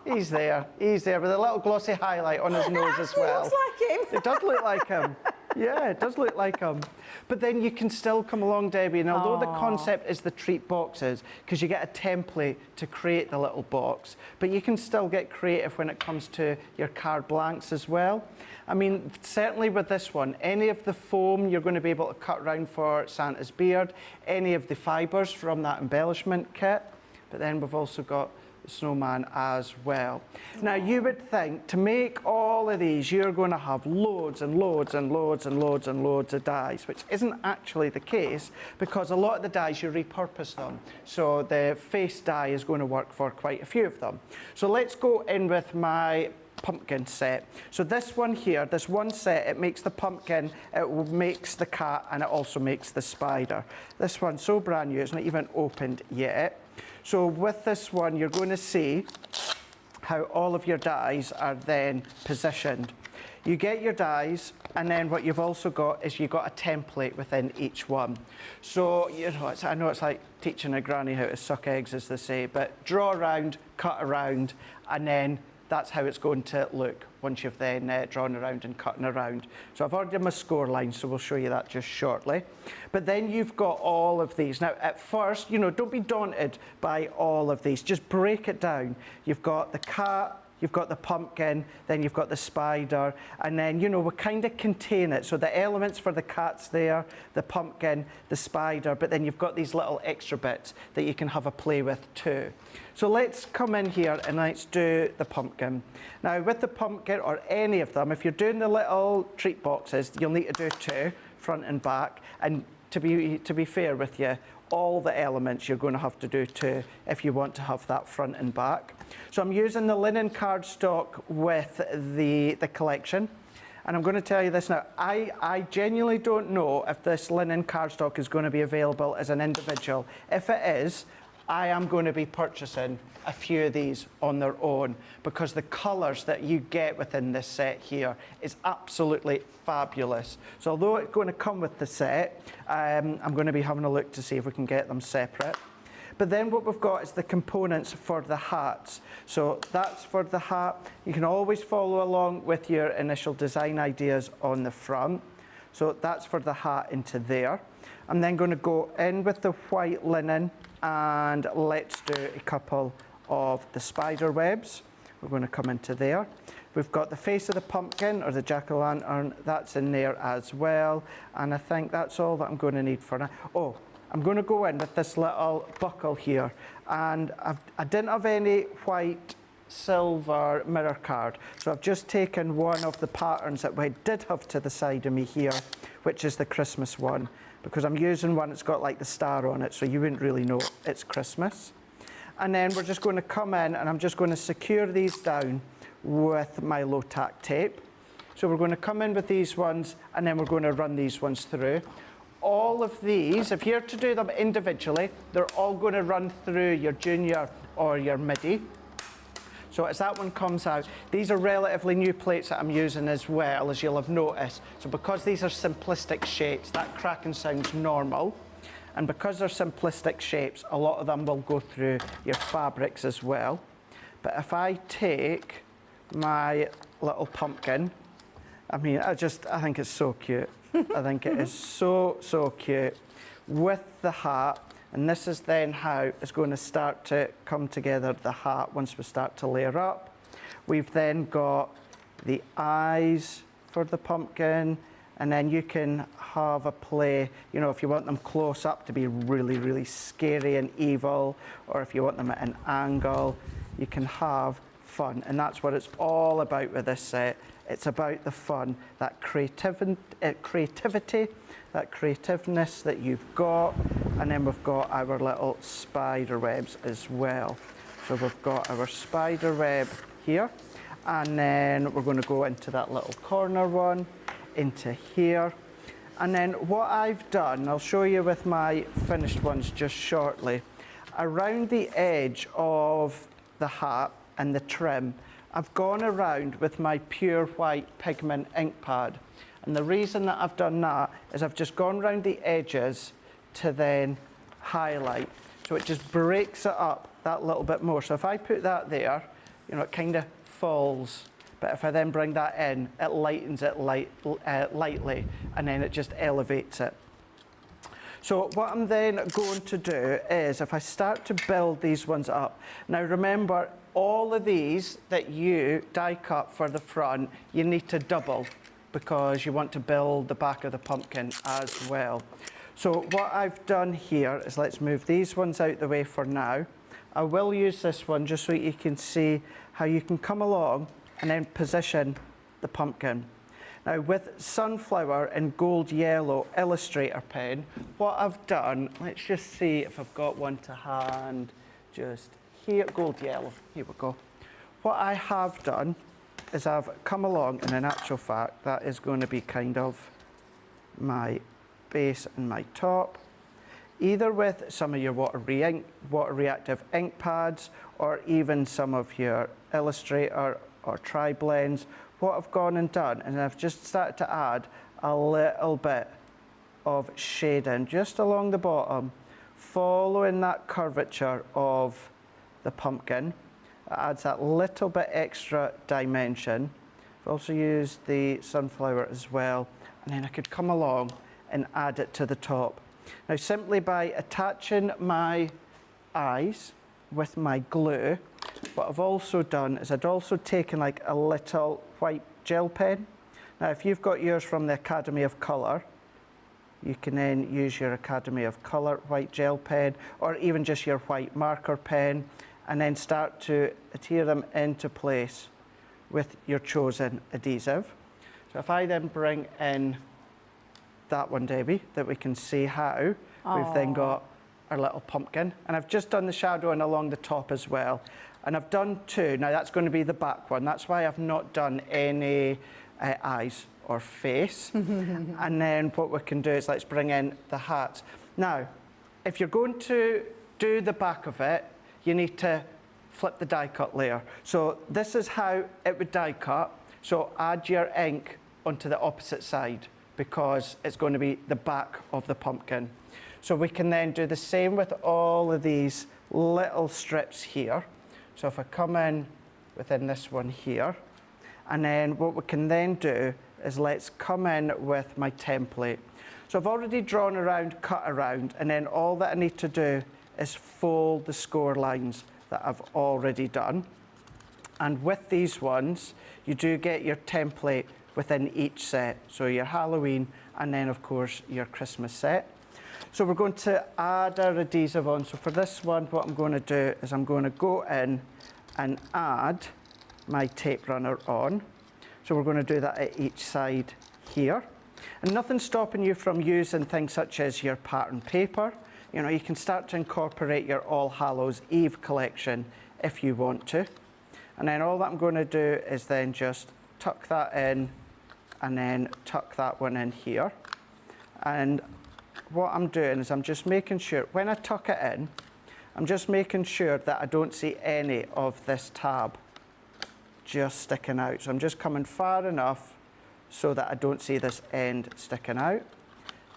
He's there with a little glossy highlight on his nose as well. Looks like him. It does look like him. Yeah, it does look like him. But then you can still come along, Debbie, and although the concept is the treat boxes, because you get a template to create the little box, but you can still get creative when it comes to your card blanks as well. I mean, certainly with this one, any of the foam you're going to be able to cut around for Santa's beard, any of the fibres from that embellishment kit, but then we've also got the snowman as well. Now, you would think to make all of these, you're going to have loads and loads and loads and loads and loads of dies, which isn't actually the case, because a lot of the dies, you repurpose them. So the face die is going to work for quite a few of them. So let's go in with my pumpkin set. So this one here, this one set, it makes the pumpkin, it makes the cat, and it also makes the spider. This one's so brand new, it's not even opened yet. So with this one, you're going to see how all of your dies are then positioned. You get your dies, and then what you've also got is you've got a template within each one. So, you know, I know it's like teaching a granny how to suck eggs, as they say, but draw around, cut around, and then that's how it's going to look once you've then drawn around and cutting around. So I've already done my score line, so we'll show you that just shortly. But then you've got all of these. Now, at first, you know, don't be daunted by all of these. Just break it down. You've got the cat, you've got the pumpkin, then you've got the spider, and then, you know, we kind of contain it. So the elements for the cat's there, the pumpkin, the spider, but then you've got these little extra bits that you can have a play with too. So let's come in here and let's do the pumpkin. Now, with the pumpkin, or any of them, if you're doing the little treat boxes, you'll need to do two, front and back. And to be fair with you, all the elements you're going to have to do too if you want to have that front and back. So I'm using the linen cardstock with the collection. And I'm going to tell you this now, I genuinely don't know if this linen cardstock is going to be available as an individual. If it is, I am going to be purchasing a few of these on their own because the colours that you get within this set here is absolutely fabulous. So although it's going to come with the set, I'm going to be having a look to see if we can get them separate. But then what we've got is the components for the hats. So that's for the hat. You can always follow along with your initial design ideas on the front. So that's for the hat into there. I'm then going to go in with the white linen and let's do a couple of the spider webs. We're going to come into there. We've got the face of the pumpkin or the jack-o'-lantern, that's in there as well. And I think that's all that I'm going to need for now. Oh, I'm going to go in with this little buckle here. And I didn't have any white silver mirror card. So I've just taken one of the patterns that we did have to the side of me here, which is the Christmas one, because I'm using one that's got like the star on it, so you wouldn't really know it's Christmas. And then we're just going to come in and I'm just going to secure these down with my low tack tape. So we're going to come in with these ones and then we're going to run these ones through. All of these, if you're to do them individually, they're all going to run through your junior or your midi. So as that one comes out, these are relatively new plates that I'm using as well, as you'll have noticed. So because these are simplistic shapes, that cracking sounds normal. And because they're simplistic shapes, a lot of them will go through your fabrics as well. But if I take my little pumpkin, I mean, I think it's so cute. I think it is so, so cute with the hat. And this is then how it's going to start to come together, the hat, once we start to layer up. We've then got the eyes for the pumpkin, and then you can have a play, you know, if you want them close up to be really, really scary and evil, or if you want them at an angle, you can have fun. And that's what it's all about with this set. It's about the fun, that creativity, that creativeness that you've got. And then we've got our little spider webs as well. So we've got our spider web here. And then we're going to go into that little corner one, into here. And then what I've done, I'll show you with my finished ones just shortly. Around the edge of the hat and the trim, I've gone around with my pure white pigment ink pad. And the reason that I've done that is I've just gone around the edges to then highlight. So it just breaks it up that little bit more. So if I put that there, you know, it kind of falls. But if I then bring that in, it lightens it lightly, and then it just elevates it. So what I'm then going to do is, if I start to build these ones up, now remember, all of these that you die cut for the front, you need to double because you want to build the back of the pumpkin as well. So what I've done here is, let's move these ones out the way for now. I will use this one just so you can see how you can come along and then position the pumpkin. Now with sunflower and gold yellow illustrator pen, what I've done, let's just see if I've got one to hand, just here, gold yellow, here we go. What I have done is I've come along, and in actual fact, that is going to be kind of my base and my top, either with some of your water reactive ink pads, or even some of your Illustrator or tri-blends. What I've gone and done, and I've just started to add a little bit of shading just along the bottom, following that curvature of the pumpkin. It adds that little bit extra dimension. I've also used the sunflower as well, and then I could come along and add it to the top. Now simply by attaching my eyes with my glue, what I've also done is I'd also taken like a little white gel pen. Now if you've got yours from the Academy of Colour, you can then use your Academy of Colour white gel pen, or even just your white marker pen, and then start to adhere them into place with your chosen adhesive. So if I then bring in that one, Debbie, that we can see how we've then got our little pumpkin. And I've just done the shadowing along the top as well. And I've done two. Now that's going to be the back one. That's why I've not done any eyes or face. And then what we can do is let's bring in the hats. Now, if you're going to do the back of it, you need to flip the die cut layer. So this is how it would die cut. So add your ink onto the opposite side because it's going to be the back of the pumpkin. So we can then do the same with all of these little strips here. So if I come in within this one here, and then what we can then do is let's come in with my template. So I've already drawn around, cut around, and then all that I need to do is fold the score lines that I've already done. And with these ones, you do get your template within each set. So your Halloween, and then of course your Christmas set. So we're going to add our adhesive on. So for this one, what I'm going to do is I'm going to go in and add my tape runner on. So we're going to do that at each side here. And nothing's stopping you from using things such as your pattern paper. You know, you can start to incorporate your All Hallows Eve collection if you want to. And then all that I'm going to do is then just tuck that in and then tuck that one in here. And what I'm doing is I'm just making sure, when I tuck it in, I'm just making sure that I don't see any of this tab just sticking out. So I'm just coming far enough so that I don't see this end sticking out.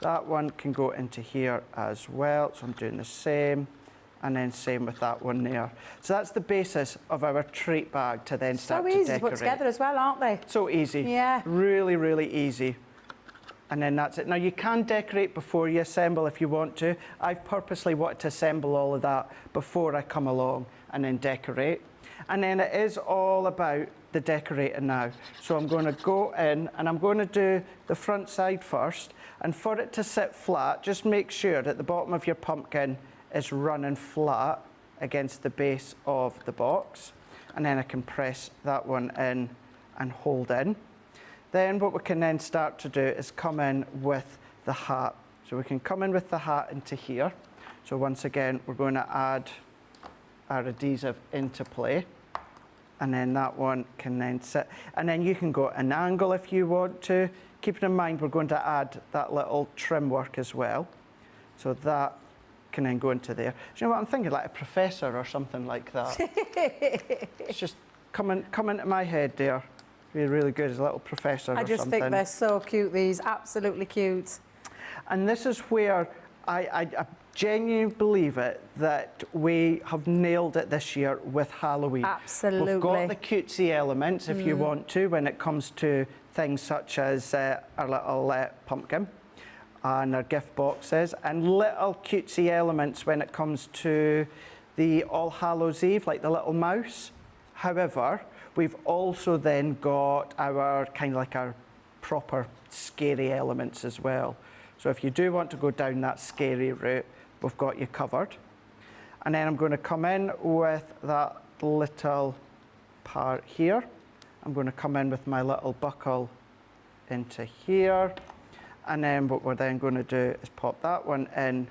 That one can go into here as well. So I'm doing the same, and then same with that one there. So that's the basis of our treat bag to then start to decorate. So easy to put together as well, aren't they? So easy. Yeah. Really, really easy. And then that's it. Now you can decorate before you assemble if you want to. I've purposely wanted to assemble all of that before I come along and then decorate. And then it is all about the decorating now. So I'm going to go in and I'm going to do the front side first. And for it to sit flat, just make sure that the bottom of your pumpkin is running flat against the base of the box. And then I can press that one in and hold in. Then what we can then start to do is come in with the hat. So we can come in with the hat into here. So once again, we're going to add our adhesive into play. And then that one can then sit. And then you can go an angle if you want to. Keeping in mind, we're going to add that little trim work as well. So that can then go into there. Do you know what I'm thinking? Like a professor or something like that. It's just coming into my head there. Be really good as a little professor or something. I just think they're so cute, these. Absolutely cute. And this is where I genuinely believe it, that we have nailed it this year with Halloween. Absolutely. We've got the cutesy elements, if you want to, when it comes to things such as our little pumpkin and our gift boxes, and little cutesy elements when it comes to the All Hallows Eve, like the little mouse. However, we've also then got our kind of like our proper scary elements as well. So if you do want to go down that scary route, we've got you covered. And then I'm going to come in with that little part here. I'm going to come in with my little buckle into here. And then what we're then going to do is pop that one in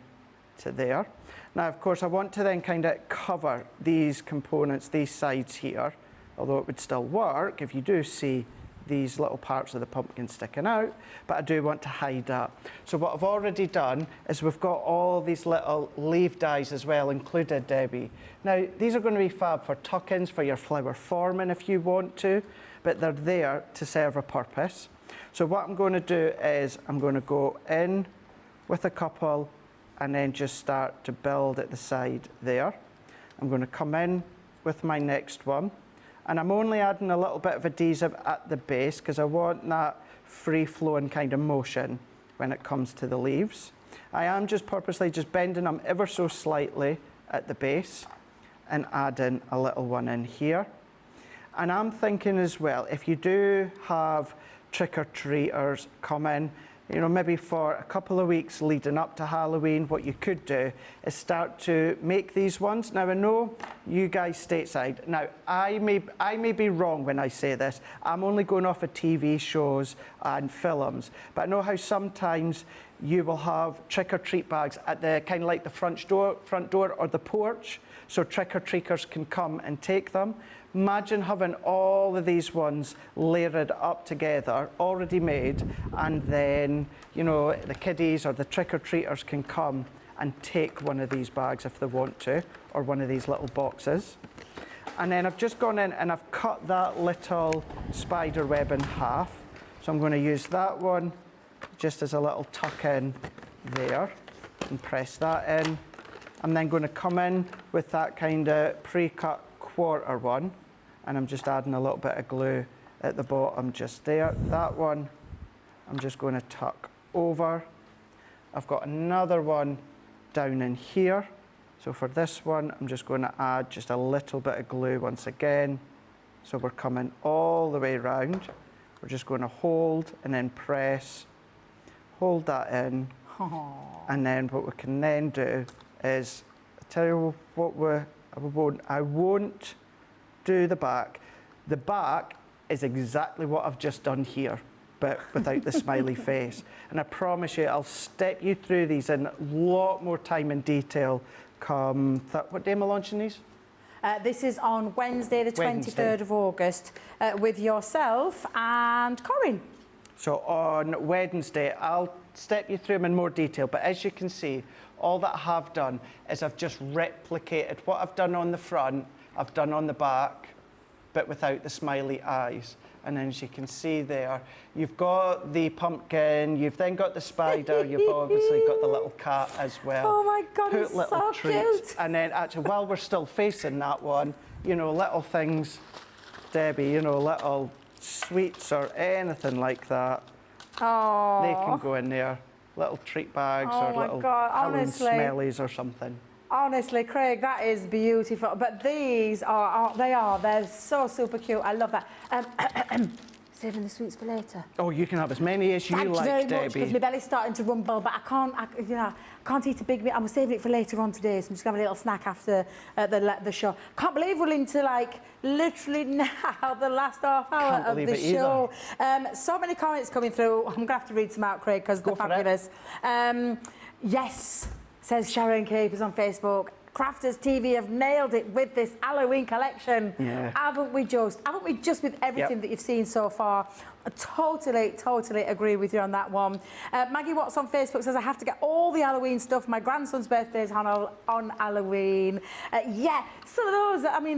to there. Now, of course, I want to then kind of cover these components, these sides here, although it would still work if you do see these little parts of the pumpkin sticking out, but I do want to hide that. So what I've already done is we've got all these little leaf dies as well included, Debbie. Now, these are going to be fab for tuck-ins, for your flower forming if you want to, but they're there to serve a purpose. So what I'm going to do is I'm going to go in with a couple and then just start to build at the side there. I'm going to come in with my next one. And I'm only adding a little bit of adhesive at the base because I want that free-flowing kind of motion when it comes to the leaves. I am just purposely just bending them ever so slightly at the base and adding a little one in here. And I'm thinking as well, if you do have trick-or-treaters come in, you know, maybe for a couple of weeks leading up to Halloween, what you could do is start to make these ones. Now, I know you guys stateside. Now, I may be wrong when I say this. I'm only going off of TV shows and films. But I know how sometimes you will have trick-or-treat bags at the kind of like the front door or the porch, so trick-or-treaters can come and take them. Imagine having all of these ones layered up together, already made, and then, you know, the kiddies or the trick-or-treaters can come and take one of these bags if they want to, or one of these little boxes. And then I've just gone in and I've cut that little spider web in half. So I'm going to use that one just as a little tuck in there and press that in. I'm then going to come in with that kind of pre-cut quarter one, and I'm just adding a little bit of glue at the bottom just there. That one I'm just going to tuck over. I've got another one down in here. So for this one, I'm just going to add just a little bit of glue once again. So we're coming all the way around. We're just going to hold and then press, hold that in. Aww. And then what we can then do is, I tell you what I won't do the back. The back is exactly what I've just done here, but without the smiley face. And I promise you, I'll step you through these in a lot more time and detail come, what day am I launching these? This is on Wednesday, the 23rd of August, with yourself and Corinne. So on Wednesday, I'll step you through them in more detail, but as you can see, all that I have done is I've just replicated what I've done on the front, I've done on the back, but without the smiley eyes. And then as you can see there, you've got the pumpkin, you've then got the spider, you've obviously got the little cat as well. Oh my God, Put it's little so treats. cute. And then actually, while we're still facing that one, you know, little things, Debbie, you know, little sweets or anything like that. Oh. They can go in there. Little treat bags or little Halloween smellies or something. Honestly, Craig, that is beautiful. But these they're so super cute. I love that. Saving the sweets for later. Oh, you can have as many as you like, Debbie. Thank you very much, because my belly's starting to rumble, but I can't eat a big meal. I'm saving it for later on today, so I'm just going to have a little snack after the show. Can't believe we're into, like, literally now, the last half hour of the show. So many comments coming through. I'm going to have to read some out, Craig, because they're fabulous. Yes, says Sharon Capers on Facebook. Crafters TV have nailed it with this Halloween collection. Yeah. Haven't we just with everything that you've seen so far? I totally agree with you on that one. Maggie Watts on Facebook says, I have to get all the Halloween stuff. My grandson's birthday is on Halloween. Yeah, so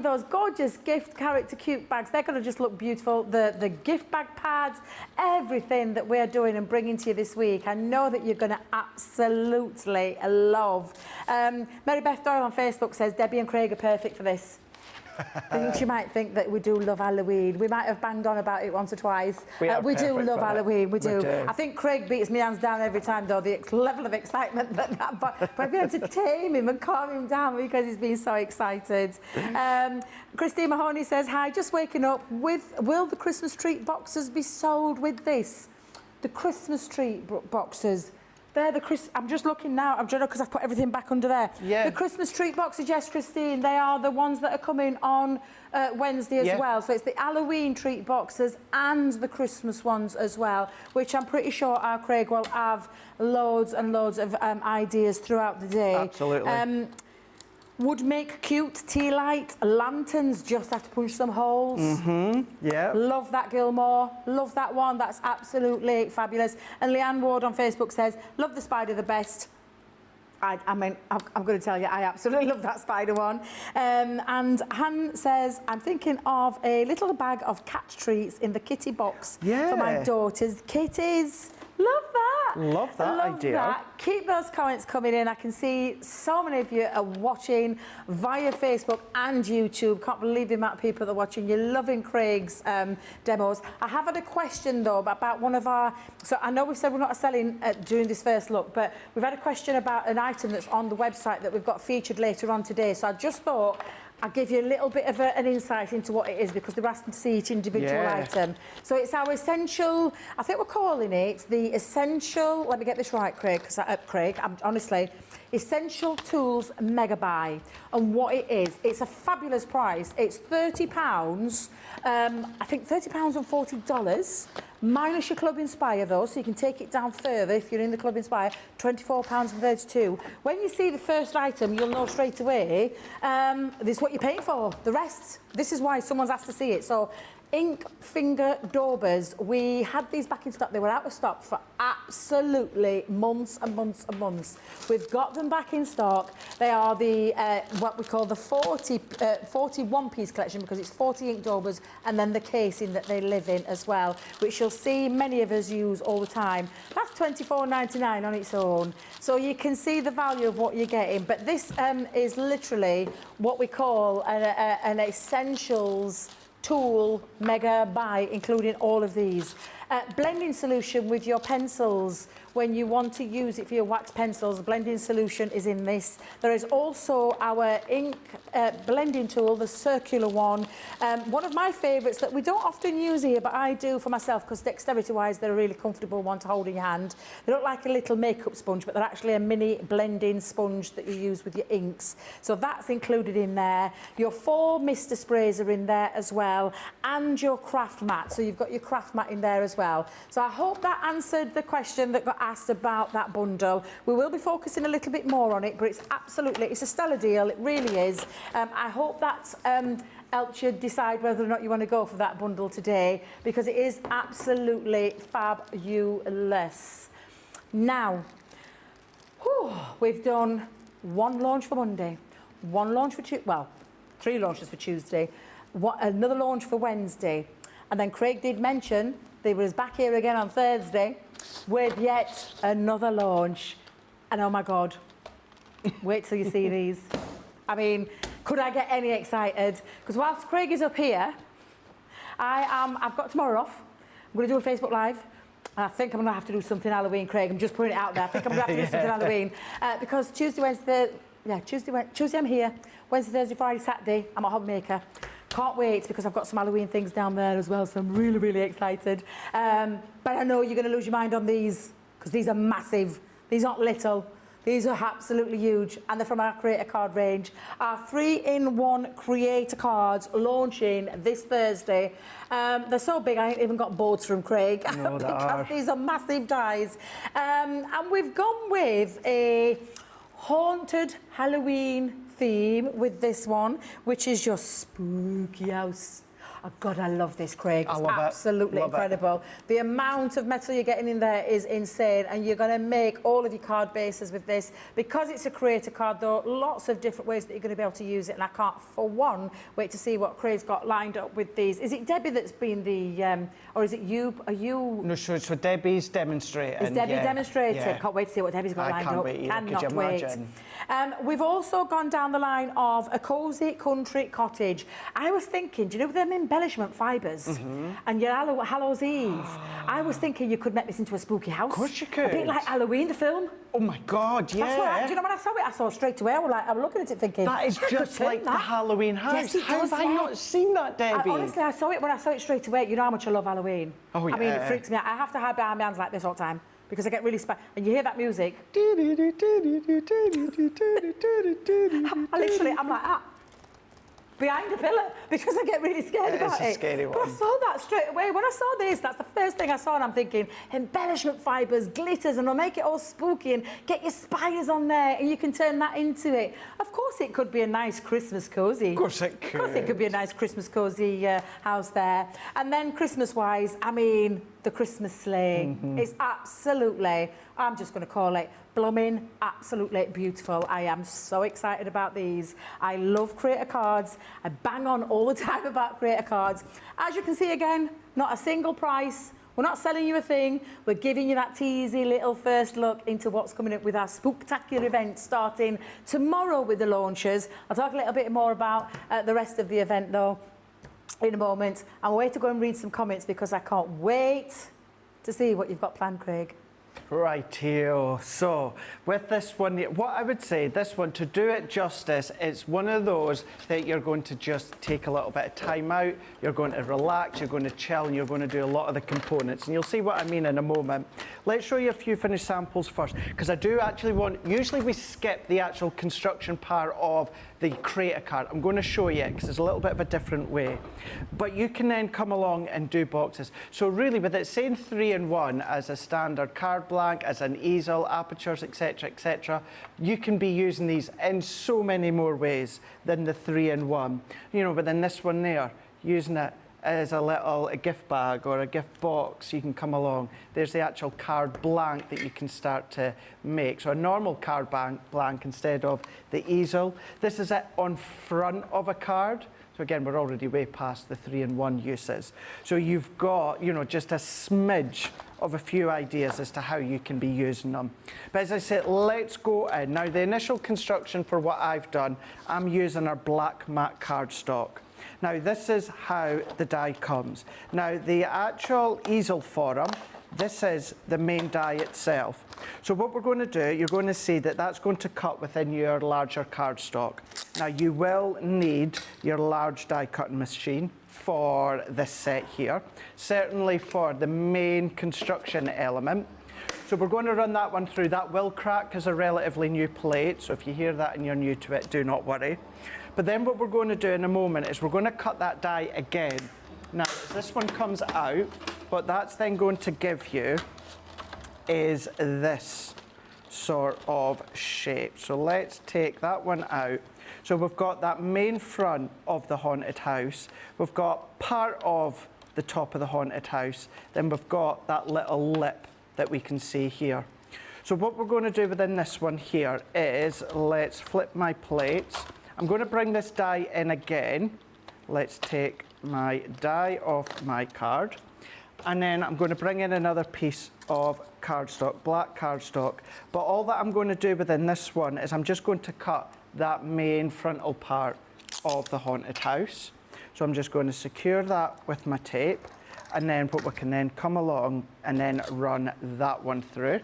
those gorgeous gift character cute bags, they're going to just look beautiful. The gift bag pads, everything that we're doing and bringing to you this week, I know that you're going to absolutely love. Mary Beth Doyle on Facebook says, Debbie and Craig are perfect for this. I think she might think that we do love Halloween. We might have banged on about it once or twice. We do love Halloween, we do. I think Craig beats me hands down every time, though, the level of excitement but I've been able to tame him and calm him down because he's been so excited. Christine Mahoney says, hi, just waking up. Will the Christmas treat boxes be sold with this? The Christmas treat boxes. They're I'm just looking now. I'm trying to, because I've put everything back under there. Yeah. The Christmas treat boxes, yes, Christine. They are the ones that are coming on Wednesday as well. So it's the Halloween treat boxes and the Christmas ones as well, which I'm pretty sure our Craig will have loads and loads of ideas throughout the day. Absolutely. Would make cute tea light lanterns, just have to punch some holes. Yeah. Love that, Gilmore. Love that one. That's absolutely fabulous. And Leanne Ward on Facebook says, love the spider the best. I'm going to tell you, I absolutely love that spider one. And Han says, I'm thinking of a little bag of cat treats in the kitty box for my daughter's kitties. Love that. Love that idea. That. Keep those comments coming in. I can see so many of you are watching via Facebook and YouTube. Can't believe the amount of people that are watching. You're loving Craig's demos. I have had a question, though, about one of our... So I know we've said we're not selling during this first look, but we've had a question about an item that's on the website that we've got featured later on today. So I just thought... I'll give you a little bit of an insight into what it is, because they're asking to see each individual item. So it's our essential, I think we're calling it the essential, let me get this right, Craig, because honestly, Essential Tools Mega Buy. And what it is, it's a fabulous price. It's £30, I think £30 and $40, minus your Club Inspire though, so you can take it down further if you're in the Club Inspire, £24 and $32. When you see the first item, you'll know straight away this is what you're paying for. The rest, this is why someone's asked to see it. So ink finger daubers. We had these back in stock. They were out of stock for absolutely months and months and months. We've got them back in stock. They are the what we call the 41-piece collection, because it's 40 ink daubers and then the casing that they live in as well, which you'll see many of us use all the time. That's £24.99 on its own. So you can see the value of what you're getting. But this is literally what we call an essentials tool mega buy, including all of these. Blending solution with your pencils. When you want to use it for your wax pencils, blending solution is in this. There is also our ink blending tool, the circular one. One of my favourites that we don't often use here, but I do for myself, because dexterity-wise, they're a really comfortable one to hold in your hand. They look like a little makeup sponge, but they're actually a mini blending sponge that you use with your inks. So that's included in there. Your 4 mister sprays are in there as well, and your craft mat. So you've got your craft mat in there as well. So I hope that answered the question that got asked about that bundle. We will be focusing a little bit more on it, but it's a stellar deal. It really is. I hope that's helped you decide whether or not you want to go for that bundle today, because it is absolutely fabulous. Now, we've done 1 launch for Monday, 1 launch for Tuesday, well, 3 launches for Tuesday, another launch for Wednesday, and then Craig did mention they was back here again on Thursday with yet another launch. And oh my God, wait till you see these. I mean, could I get any excited? Because whilst Craig is up here, I've got tomorrow off. I'm going to do a Facebook Live. And I think I'm going to have to do something Halloween, Craig. I'm just putting it out there. I think I'm going to have to do something Halloween. Because Tuesday, Tuesday I'm here. Wednesday, Thursday, Friday, Saturday, I'm a hog maker. Can't wait, because I've got some Halloween things down there as well, so I'm really, really excited. But I know you're going to lose your mind on these, because these are massive. These aren't little. These are absolutely huge, and they're from our Creator Card range. Our 3-in-1 Creator Cards launching this Thursday. They're so big, I ain't even got boards from Craig, because these are massive dies. And we've gone with a haunted Halloween theme with this one, which is your spooky house. Oh God, I love this, Craig. It's absolutely incredible. The amount of metal you're getting in there is insane, and you're going to make all of your card bases with this. Because it's a creator card, though, lots of different ways that you're going to be able to use it, and I can't, for one, wait to see what Craig's got lined up with these. Is it Debbie that's been the, or is it you? Are you? No, so Debbie's demonstrating. Is Debbie demonstrating? Yeah. Can't wait to see what Debbie's got lined up. Wait either. Cannot wait. We've also gone down the line of a cosy country cottage. I was thinking, do you know them embellishment fibres and your Hallows Eve? I was thinking you could make this into a spooky house. Of course you could. A bit like Halloween, the film. Oh my God, yeah. That's what do you know when I saw it straight away, I was looking at it thinking, that is just like the Halloween house. Yes, How have I not seen that, Debbie? Honestly, when I saw it straight away, you know how much I love Halloween. Oh yeah. I mean, it freaks me out. I have to hide behind my hands like this all the time, because I get really and you hear that music. I'm like, behind a pillar, because I get really scared about it. It's a scary one. But I saw that straight away. When I saw this, that's the first thing I saw, and I'm thinking, embellishment fibres, glitters, and I'll make it all spooky and get your spires on there, and you can turn that into it. Of course, it could be a nice Christmas cosy. Of course it could. Of course, it could be a nice Christmas cosy house there. And then Christmas-wise, I mean, the Christmas sleigh is absolutely, I'm just going to call it, blooming, absolutely beautiful. I am so excited about these. I love Creator Cards. I bang on all the time about Creator Cards. As you can see again, not a single price. We're not selling you a thing. We're giving you that teasy little first look into what's coming up with our spooktacular event starting tomorrow with the launches. I'll talk a little bit more about the rest of the event though in a moment. I'm waiting to go and read some comments, because I can't wait to see what you've got planned, Craig. Rightio. So with this one, what I would say, this one, to do it justice, it's one of those that you're going to just take a little bit of time out, you're going to relax, you're going to chill, and you're going to do a lot of the components. And you'll see what I mean in a moment. Let's show you a few finished samples first, because I do actually want, usually we skip the actual construction part of the Creator Card. I'm going to show you it, because it's a little bit of a different way. But you can then come along and do boxes. So really, with it saying 3-in-1 as a standard card blank, as an easel, apertures, etc., etc., you can be using these in so many more ways than the 3-in-1. You know, but then this one there, using it as a gift bag or a gift box, you can come along. There's the actual card blank that you can start to make. So a normal card blank instead of the easel. This is it on front of a card. So again, we're already way past the 3-in-1 uses. So you've got, you know, just a smidge of a few ideas as to how you can be using them. But as I said, let's go in. Now, the initial construction for what I've done, I'm using our black matte cardstock. Now, this is how the die comes. Now, the actual easel for them, this is the main die itself. So what we're going to do, you're going to see that that's going to cut within your larger cardstock. Now, you will need your large die cutting machine for this set here, certainly for the main construction element. So we're going to run that one through. That will crack as a relatively new plate, so if you hear that and you're new to it, do not worry. But then what we're going to do in a moment is we're going to cut that die again. Now, as this one comes out, what that's then going to give you is this sort of shape. So let's take that one out. So we've got that main front of the haunted house. We've got part of the top of the haunted house. Then we've got that little lip that we can see here. So what we're going to do within this one here is, let's flip my plates. I'm going to bring this die in again. Let's take my die off my card. And then I'm going to bring in another piece of cardstock, black cardstock. But all that I'm going to do within this one is I'm just going to cut that main frontal part of the haunted house. So I'm just going to secure that with my tape. And then what we can then come along and then run that one through.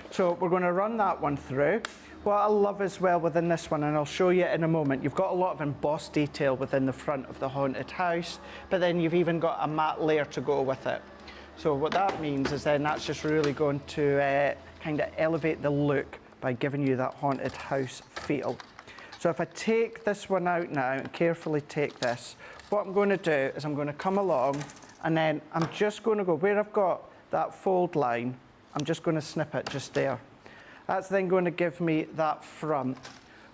So we're going to run that one through. What I love as well within this one, and I'll show you in a moment, you've got a lot of embossed detail within the front of the haunted house, but then you've even got a matte layer to go with it. So what that means is then that's just really going to kind of elevate the look by giving you that haunted house feel. So if I take this one out now and carefully take this, what I'm going to do is I'm going to come along and then I'm just going to go where I've got that fold line, I'm just going to snip it just there. That's then going to give me that front.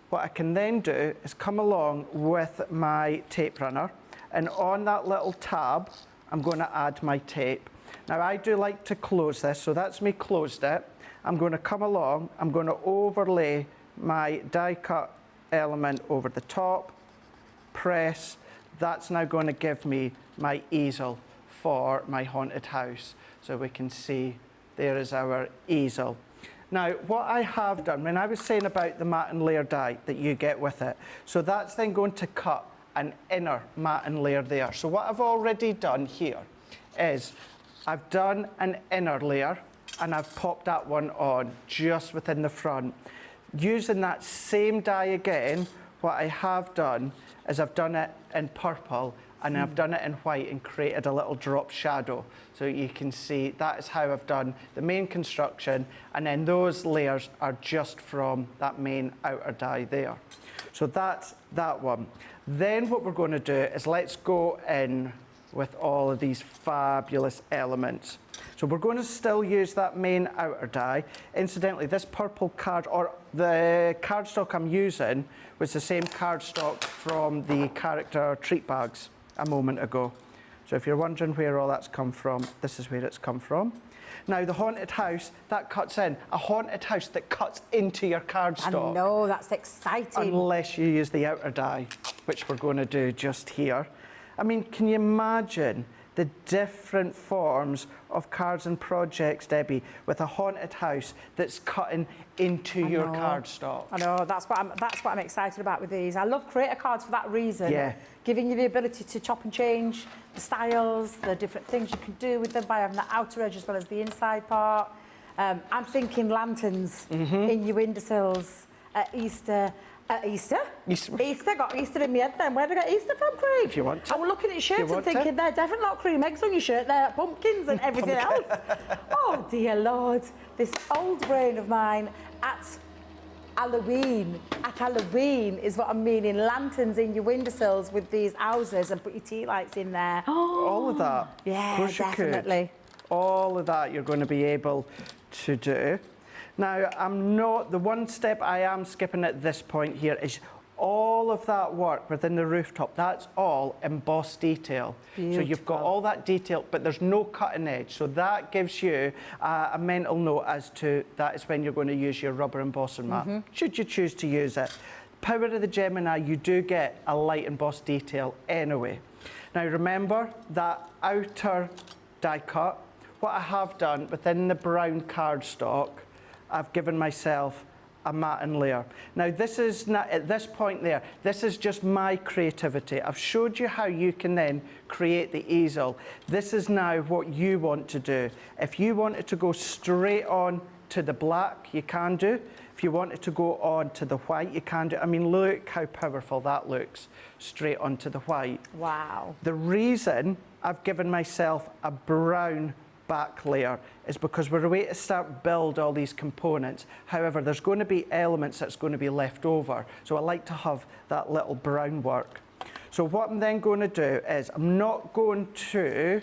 What I can then do is come along with my tape runner, and on that little tab, I'm going to add my tape. Now, I do like to close this, so that's me closed it. I'm going to come along, I'm going to overlay my die cut element over the top, press. That's now going to give me my easel for my haunted house. So we can see there is our easel. Now, what I have done, when I was saying about the matte and layer die that you get with it, so that's then going to cut an inner matte and layer there. So what I've already done here is I've done an inner layer and I've popped that one on just within the front. Using that same die again, what I have done is I've done it in purple and I've done it in white and created a little drop shadow. So you can see that is how I've done the main construction, and then those layers are just from that main outer die there. So that's that one. Then what we're going to do is let's go in with all of these fabulous elements. So we're going to still use that main outer die. Incidentally, this purple card, or the cardstock I'm using, was the same cardstock from the character treat bags a moment ago. So if you're wondering where all that's come from, this is where it's come from. Now, the haunted house, that cuts in. A haunted house that cuts into your cardstock. I know, that's exciting. Unless you use the outer die, which we're going to do just here. I mean, can you imagine the different forms of cards and projects, Debbie, with a haunted house that's cutting into your cardstock? I know, that's what I'm excited about with these. I love creator cards for that reason. Yeah. Giving you the ability to chop and change the styles, the different things you can do with them by having the outer edge as well as the inside part. I'm thinking lanterns in your windowsills at Easter. Easter, got Easter in my head then. Where did I get Easter from, Craig? If you want to. I was looking at shirts and thinking, they're definitely not cream eggs on your shirt, they're pumpkins and everything else. Oh, dear Lord. This old brain of mine at Halloween is what I'm meaning. Lanterns in your windowsills with these houses and put your tea lights in there. All of that. Yeah, of course definitely. You could. All of that you're going to be able to do. Now, the one step I am skipping at this point here is all of that work within the rooftop, that's all embossed detail. So you've got all that detail, but there's no cutting edge. So that gives you a mental note as to that is when you're going to use your rubber embossing mat, should you choose to use it. Power of the Gemini, you do get a light embossed detail anyway. Now remember that outer die cut, what I have done within the brown cardstock, I've given myself a matte layer. Now this is not, at this point there, this is just my creativity. I've showed you how you can then create the easel. This is now what you want to do. If you want it to go straight on to the black, you can do. If you want it to go on to the white, you can do. I mean, look how powerful that looks, straight onto the white. Wow. The reason I've given myself a brown back layer is because we're away to start build all these components. However, there's going to be elements that's going to be left over. So I like to have that little brown work. So what I'm then going to do is I'm not going to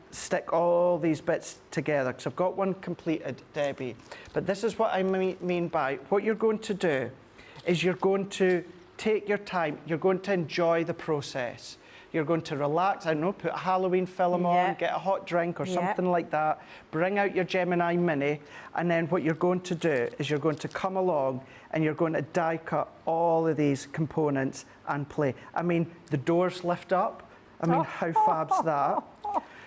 stick all these bits together because I've got one completed, Debbie. But this is what I mean by what you're going to do is you're going to take your time, you're going to enjoy the process. You're going to relax, I don't know, put a Halloween film on, get a hot drink or something like that, bring out your Gemini Mini, and then what you're going to do is you're going to come along and you're going to die cut all of these components and play. I mean, the doors lift up. I mean, how fab's that?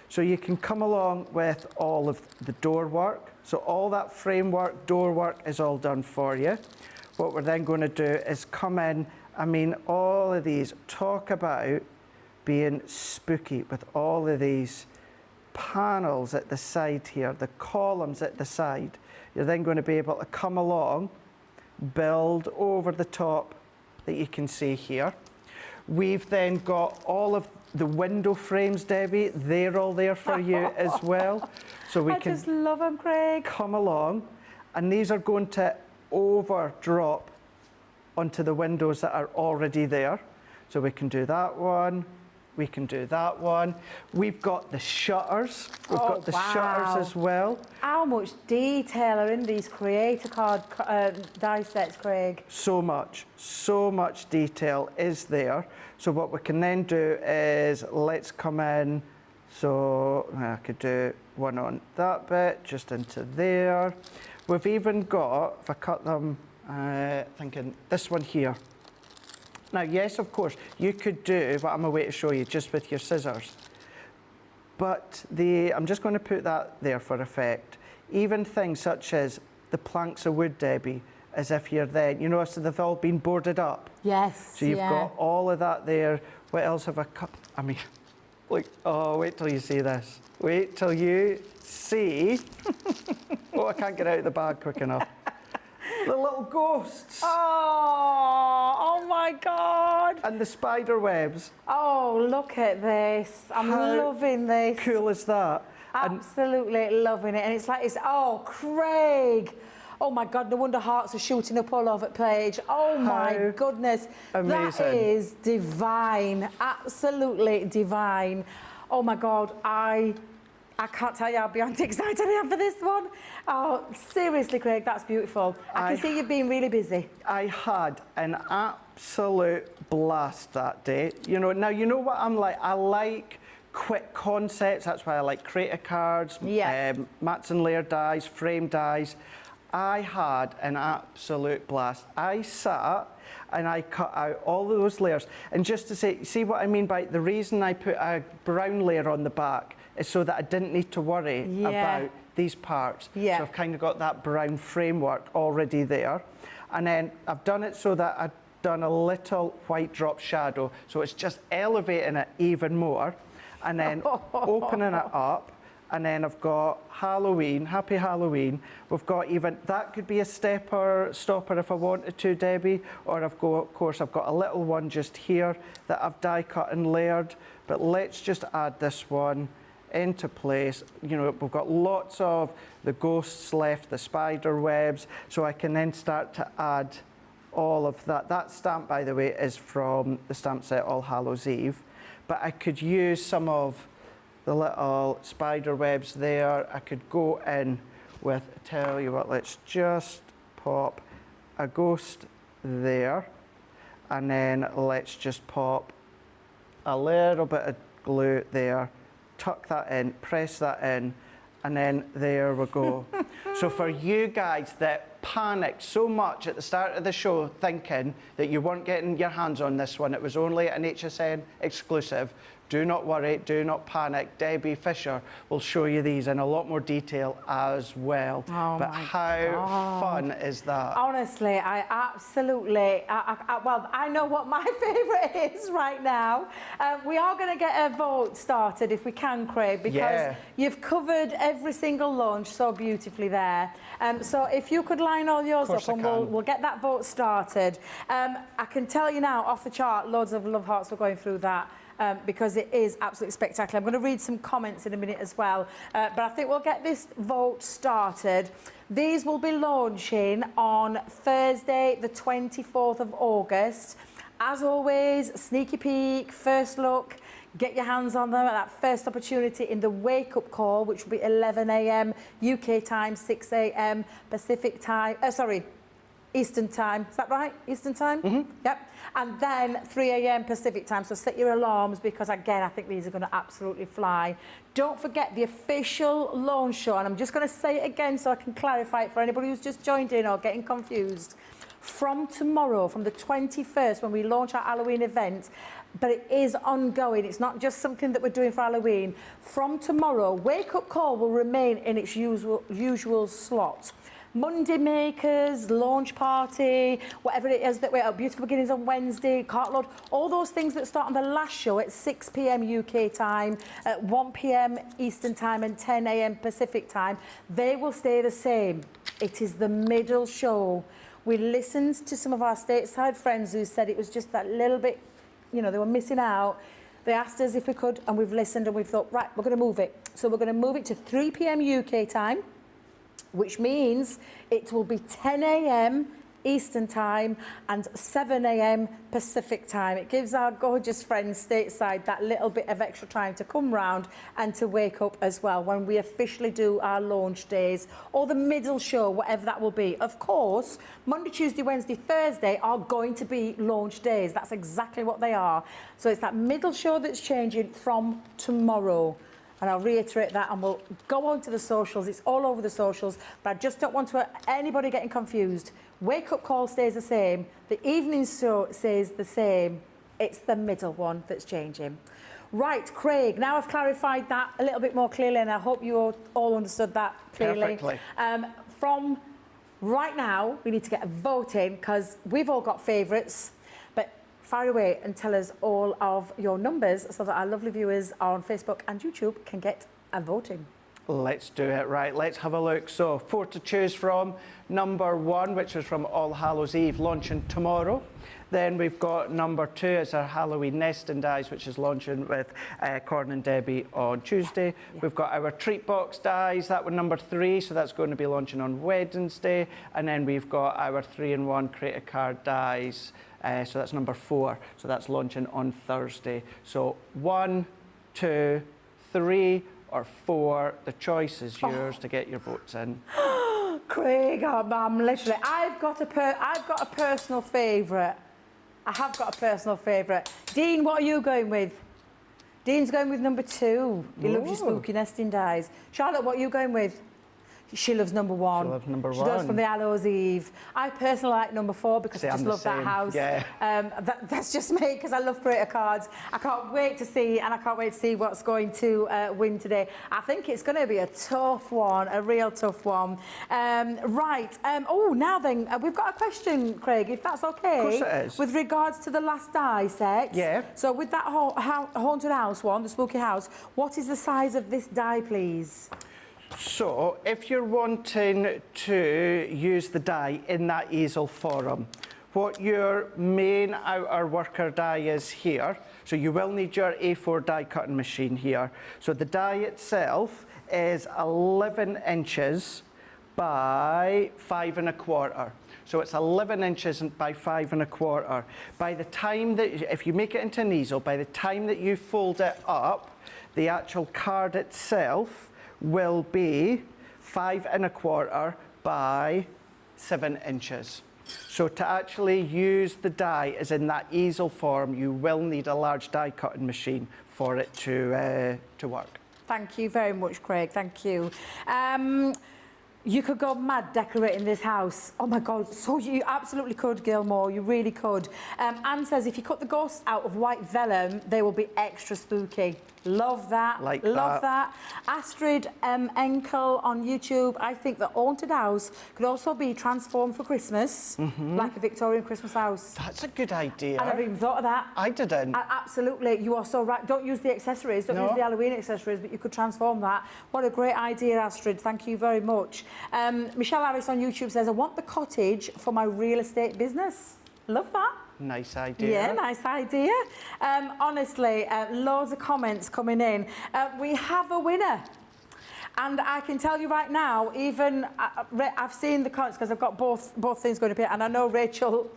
So you can come along with all of the door work. So all that framework, door work is all done for you. What we're then going to do is come in, I mean, all of these, talk about being spooky with all of these panels at the side here, the columns at the side. You're then going to be able to come along, build over the top that you can see here. We've then got all of the window frames, Debbie, they're all there for you as well. So we can just love them, Craig. Come along, and these are going to over drop onto the windows that are already there. So we can do that one. We can do that one. We've got the shutters. We've got the shutters as well. How much detail are in these creator card die sets, Craig? So much detail is there. So what we can then do is let's come in. So I could do one on that bit, just into there. We've even got, if I cut them, thinking this one here. Now, yes, of course, you could do what I'm away to show you just with your scissors. But I'm just going to put that there for effect. Even things such as the planks of wood, Debbie, as if you're then, you know, so they've all been boarded up. Yes, so you've got all of that there. What else have I cut? I mean, look, oh, wait till you see this. Wait till you see. Oh, I can't get out of the bag quick enough. The little ghosts. Oh my God. And the spider webs. Oh, look at this. I'm loving this. Cool is that? Absolutely loving it. And it's like, oh, Craig. Oh my God, no wonder hearts are shooting up all over the page. Oh my goodness. Amazing. That is divine. Absolutely divine. Oh my God, I can't tell you how beyond excited I am for this one. Oh, seriously, Craig, that's beautiful. I can see you've been really busy. I had an absolute blast that day. You know, now you know what I'm like. I like quick concepts. That's why I like creator cards, mats and Laird dies, frame dies. I had an absolute blast. I sat and I cut out all of those layers. And just to say, see what I mean by the reason I put a brown layer on the back is so that I didn't need to worry about these parts. So I've kind of got that brown framework already there. And then I've done it so that I've done a little white drop shadow. So it's just elevating it even more. And then opening it up. And then I've got Halloween, Happy Halloween. We've got even, that could be a stopper if I wanted to, Debbie. Or of course, I've got a little one just here that I've die cut and layered. But let's just add this one into place. You know, we've got lots of the ghosts left, the spider webs. So I can then start to add all of that. That stamp, by the way, is from the stamp set All Hallows Eve. But I could use some of the little spider webs there. I could go in with, tell you what, let's just pop a ghost there. And then let's just pop a little bit of glue there, tuck that in, press that in, and then there we go. So for you guys that panicked so much at the start of the show thinking that you weren't getting your hands on this one, it was only an HSN exclusive, do not worry, do not panic. Debbie Fisher will show you these in a lot more detail as well. Oh but my how God. fun is that? Honestly, I absolutely, well, I know what my favourite is right now. We are going to get a vote started if we can, Craig, because you've covered every single launch so beautifully there. So if you could line all yours up and we'll get that vote started. I can tell you now, off the chart, loads of love hearts were going through that. Because it is absolutely spectacular. I'm going to read some comments in a minute as well, but I think we'll get this vote started. These will be launching on Thursday, the 24th of August. As always, sneaky peek, first look, get your hands on them at that first opportunity in the wake-up call, which will be 11 a.m. UK time, 6 a.m. Pacific time, Eastern time. Is that right? Eastern time? Mm-hmm. Yep. And then 3 a.m. Pacific time. So set your alarms because, again, I think these are going to absolutely fly. Don't forget the official launch show, and I'm just going to say it again so I can clarify it for anybody who's just joined in or getting confused. From tomorrow, from the 21st, when we launch our Halloween event, but it is ongoing. It's not just something that we're doing for Halloween. From tomorrow, Wake Up Call will remain in its usual slot. Monday Makers, launch party, whatever it is that we're at, Beautiful Beginnings on Wednesday, Cartload, all those things that start on the last show at 6 p.m. UK time, at 1 p.m. Eastern time and 10 a.m. Pacific time, they will stay the same. It is the middle show. We listened to some of our stateside friends who said it was just that little bit, you know, they were missing out. They asked us if we could, and we've listened and we've thought, right, we're going to move it. So we're going to move it to 3 p.m. UK time, which means it will be 10 a.m. Eastern time and 7 a.m. Pacific time. It gives our gorgeous friends stateside that little bit of extra time to come round and to wake up as well when we officially do our launch days or the middle show, whatever that will be. Of course, Monday, Tuesday, Wednesday, Thursday are going to be launch days. That's exactly what they are. So it's that middle show that's changing from tomorrow. And I'll reiterate that and we'll go on to the socials. It's all over the socials, but I just don't want anybody getting confused. Wake Up Call stays the same. The evening show stays the same. It's the middle one that's changing. Right, Craig, now I've clarified that a little bit more clearly and I hope you all understood that clearly. Perfectly. From right now, we need to get a vote in because we've all got favourites. Fire away and tell us all of your numbers so that our lovely viewers on Facebook and YouTube can get a voting. Let's do it. Right, let's have a look. So 4 to choose from. Number 1, which is from All Hallows Eve, launching tomorrow. Then we've got number 2 is our Halloween Nesting Dies, which is launching with Corn and Debbie on Tuesday. Yeah. We've got our Treat Box Dies, that one number 3, so that's going to be launching on Wednesday. And then we've got our 3-in-1 Create a Card Dies. So that's number 4. So that's launching on Thursday. So 1, 2, 3, or 4. The choice is yours to get your votes in. Craig, I'm literally. I've got a personal favourite. I have got a personal favourite. Dean, what are you going with? Dean's going with number 2. He loves your spooky nesting dies. Charlotte, what are you going with? She loves number 1. She loves number 1. She does from the Hallows Eve. I personally like number 4 because I just love that house. Yeah. That's just me because I love creator cards. I can't wait to see, and I can't wait to see what's going to win today. I think it's going to be a tough one, a real tough one. Right. Oh, now then, we've got a question, Craig, if that's okay. Of course it is. With regards to the last die set. Yeah. So with that haunted house one, the spooky house, what is the size of this die, please? So, if you're wanting to use the die in that easel forum, what your main outer worker die is here, so you will need your A4 die cutting machine here. So the die itself is 11 inches by 5 1/4. So it's 11 inches by 5 1/4. By the time that, if you make it into an easel, by the time that you fold it up, the actual card itself will be 5 1/4 by 7 inches. So to actually use the die as in that easel form, you will need a large die cutting machine for it to work. Thank you very much, Craig. Thank you. You could go mad decorating this house. Oh my God, so you absolutely could, Gilmore, you really could. Anne says if you cut the ghosts out of white vellum, they will be extra spooky. Love that. Like Love that. Astrid Enkel on YouTube. I think the haunted house could also be transformed for Christmas, like a Victorian Christmas house. That's a good idea. I never even thought of that. I didn't. Absolutely, you are so right. Don't use the accessories, don't use the Halloween accessories, but you could transform that. What a great idea, Astrid. Thank you very much. Michelle Harris on YouTube says, I want the cottage for my real estate business. Love that. Nice idea. Yeah, nice idea. Honestly, loads of comments coming in. We have a winner. And I can tell you right now, even I've seen the comments because I've got both things going up here, and I know Rachel,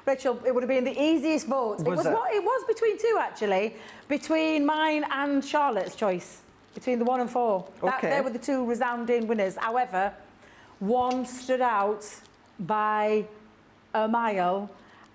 it would have been the easiest vote. It was between two, actually, between mine and Charlotte's choice, between the 1 and 4. Okay. They were the two resounding winners. However, one stood out by a mile.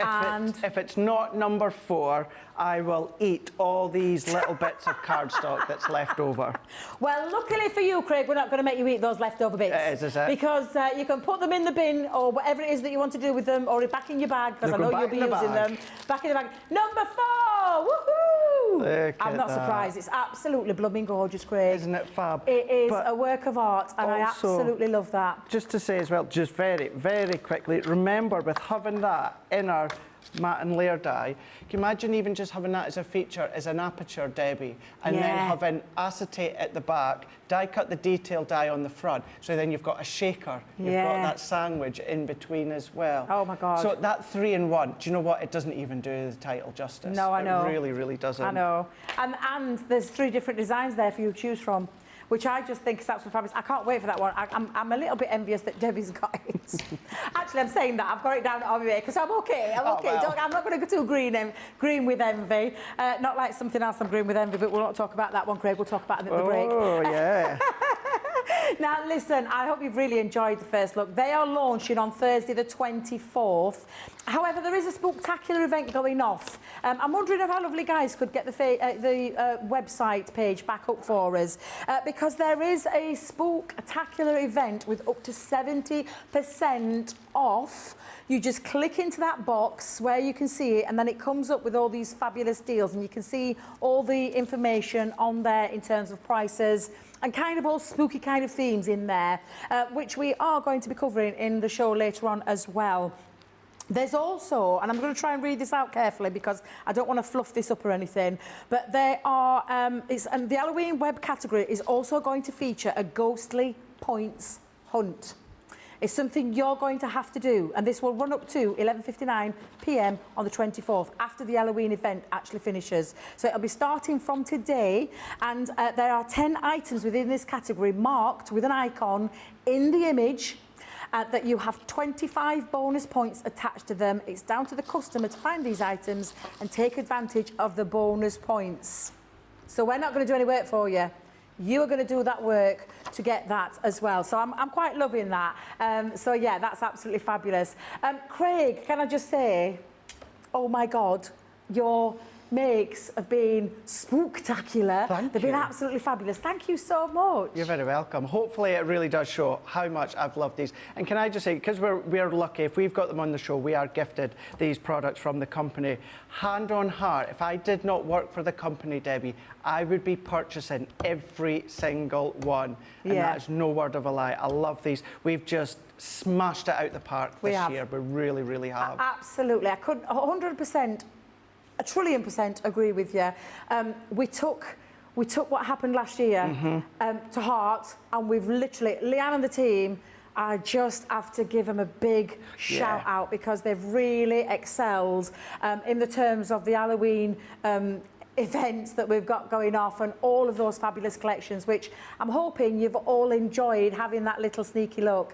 If it's not number 4, I will eat all these little bits of cardstock that's left over. Well, luckily for you, Craig, we're not going to make you eat those leftover bits. It is it? Because you can put them in the bin or whatever it is that you want to do with them, or back in your bag, because I know you'll be using them. Back in the bag. Number 4! Woohoo! I'm not surprised. It's absolutely blooming gorgeous, Craig. Isn't it fab? It is a work of art, and I absolutely love that. Just to say as well, just very, very quickly, remember with having that in our Matt and Laird die, can you imagine even just having that as a feature, as an aperture, Debbie, and then having acetate at the back, die cut the detail die on the front, so then you've got a shaker, you've got that sandwich in between as well. Oh my God. So that 3-in-1, do you know what? It doesn't even do the title justice. No, I know. It really, really doesn't. I know. And there's 3 different designs there for you to choose from, which I just think is absolutely fabulous. I can't wait for that one. I'm a little bit envious that Debbie's got it. Actually, I'm saying that. I've got it down on me because I'm okay. I'm okay. Well. I'm not going to go too green with envy. Not like something else I'm green with envy, but we'll not talk about that one, Craig. We'll talk about it at the break. Oh, yeah. Now, listen, I hope you've really enjoyed the first look. They are launching on Thursday the 24th. However, there is a spooktacular event going off. I'm wondering if our lovely guys could get the website page back up for us, because there is a spooktacular event with up to 70% off. You just click into that box where you can see it, and then it comes up with all these fabulous deals, and you can see all the information on there in terms of prices and kind of all spooky kind of themes in there, which we are going to be covering in the show later on as well. There's also, and I'm going to try and read this out carefully because I don't want to fluff this up or anything, but there are, and the Halloween web category is also going to feature a ghostly points hunt. It's something you're going to have to do, and this will run up to 11:59 p.m. on the 24th, after the Halloween event actually finishes. So it'll be starting from today, and there are 10 items within this category marked with an icon in the image, that you have 25 bonus points attached to them. It's down to the customer to find these items and take advantage of the bonus points. So we're not going to do any work for you. You are going to do that work to get that as well. So I'm quite loving that. So yeah, that's absolutely fabulous. Craig, can I just say, oh my God, your makes have been spooktacular. They've been absolutely fabulous. Thank you so much. You're very welcome. Hopefully it really does show how much I've loved these. And can I just say, because we're lucky, if we've got them on the show, we are gifted these products from the company. Hand on heart, if I did not work for the company, Debbie, I would be purchasing every single one. And that's no word of a lie. I love these. We've just smashed it out the park this year. We really, really have. Absolutely. I could 100%, a trillion % agree with you. We took what happened last year to heart, and we've literally, Leanne and the team, I just have to give them a big shout out because they've really excelled in the terms of the Halloween events that we've got going off and all of those fabulous collections, which I'm hoping you've all enjoyed having that little sneaky look.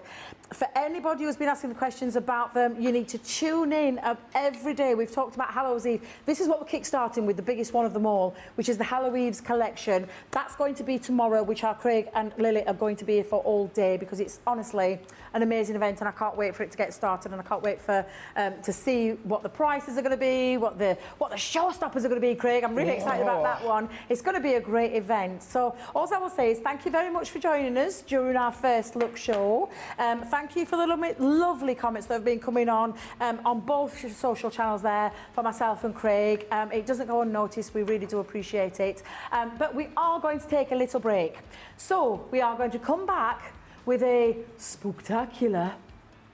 For anybody who's been asking the questions about them, you need to tune in every day. We've talked about Hallows Eve. This is what we're kickstarting with, the biggest one of them all, which is the Hallows Eve's collection. That's going to be tomorrow, which our Craig and Lily are going to be here for all day, because it's honestly an amazing event, and I can't wait for it to get started, and I can't wait for to see what the prices are going to be, what the showstoppers are going to be, Craig. I'm really excited about that one. It's going to be a great event. So all I will say is thank you very much for joining us during our first look show. Thank you for the lovely comments that have been coming on both social channels there for myself and Craig. It doesn't go unnoticed. We really do appreciate it. But we are going to take a little break. So we are going to come back with a spooktacular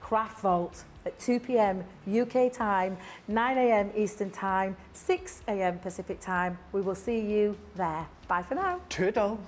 craft vault at 2 p.m. UK time, 9 a.m. Eastern time, 6 a.m. Pacific time. We will see you there. Bye for now. Toodles.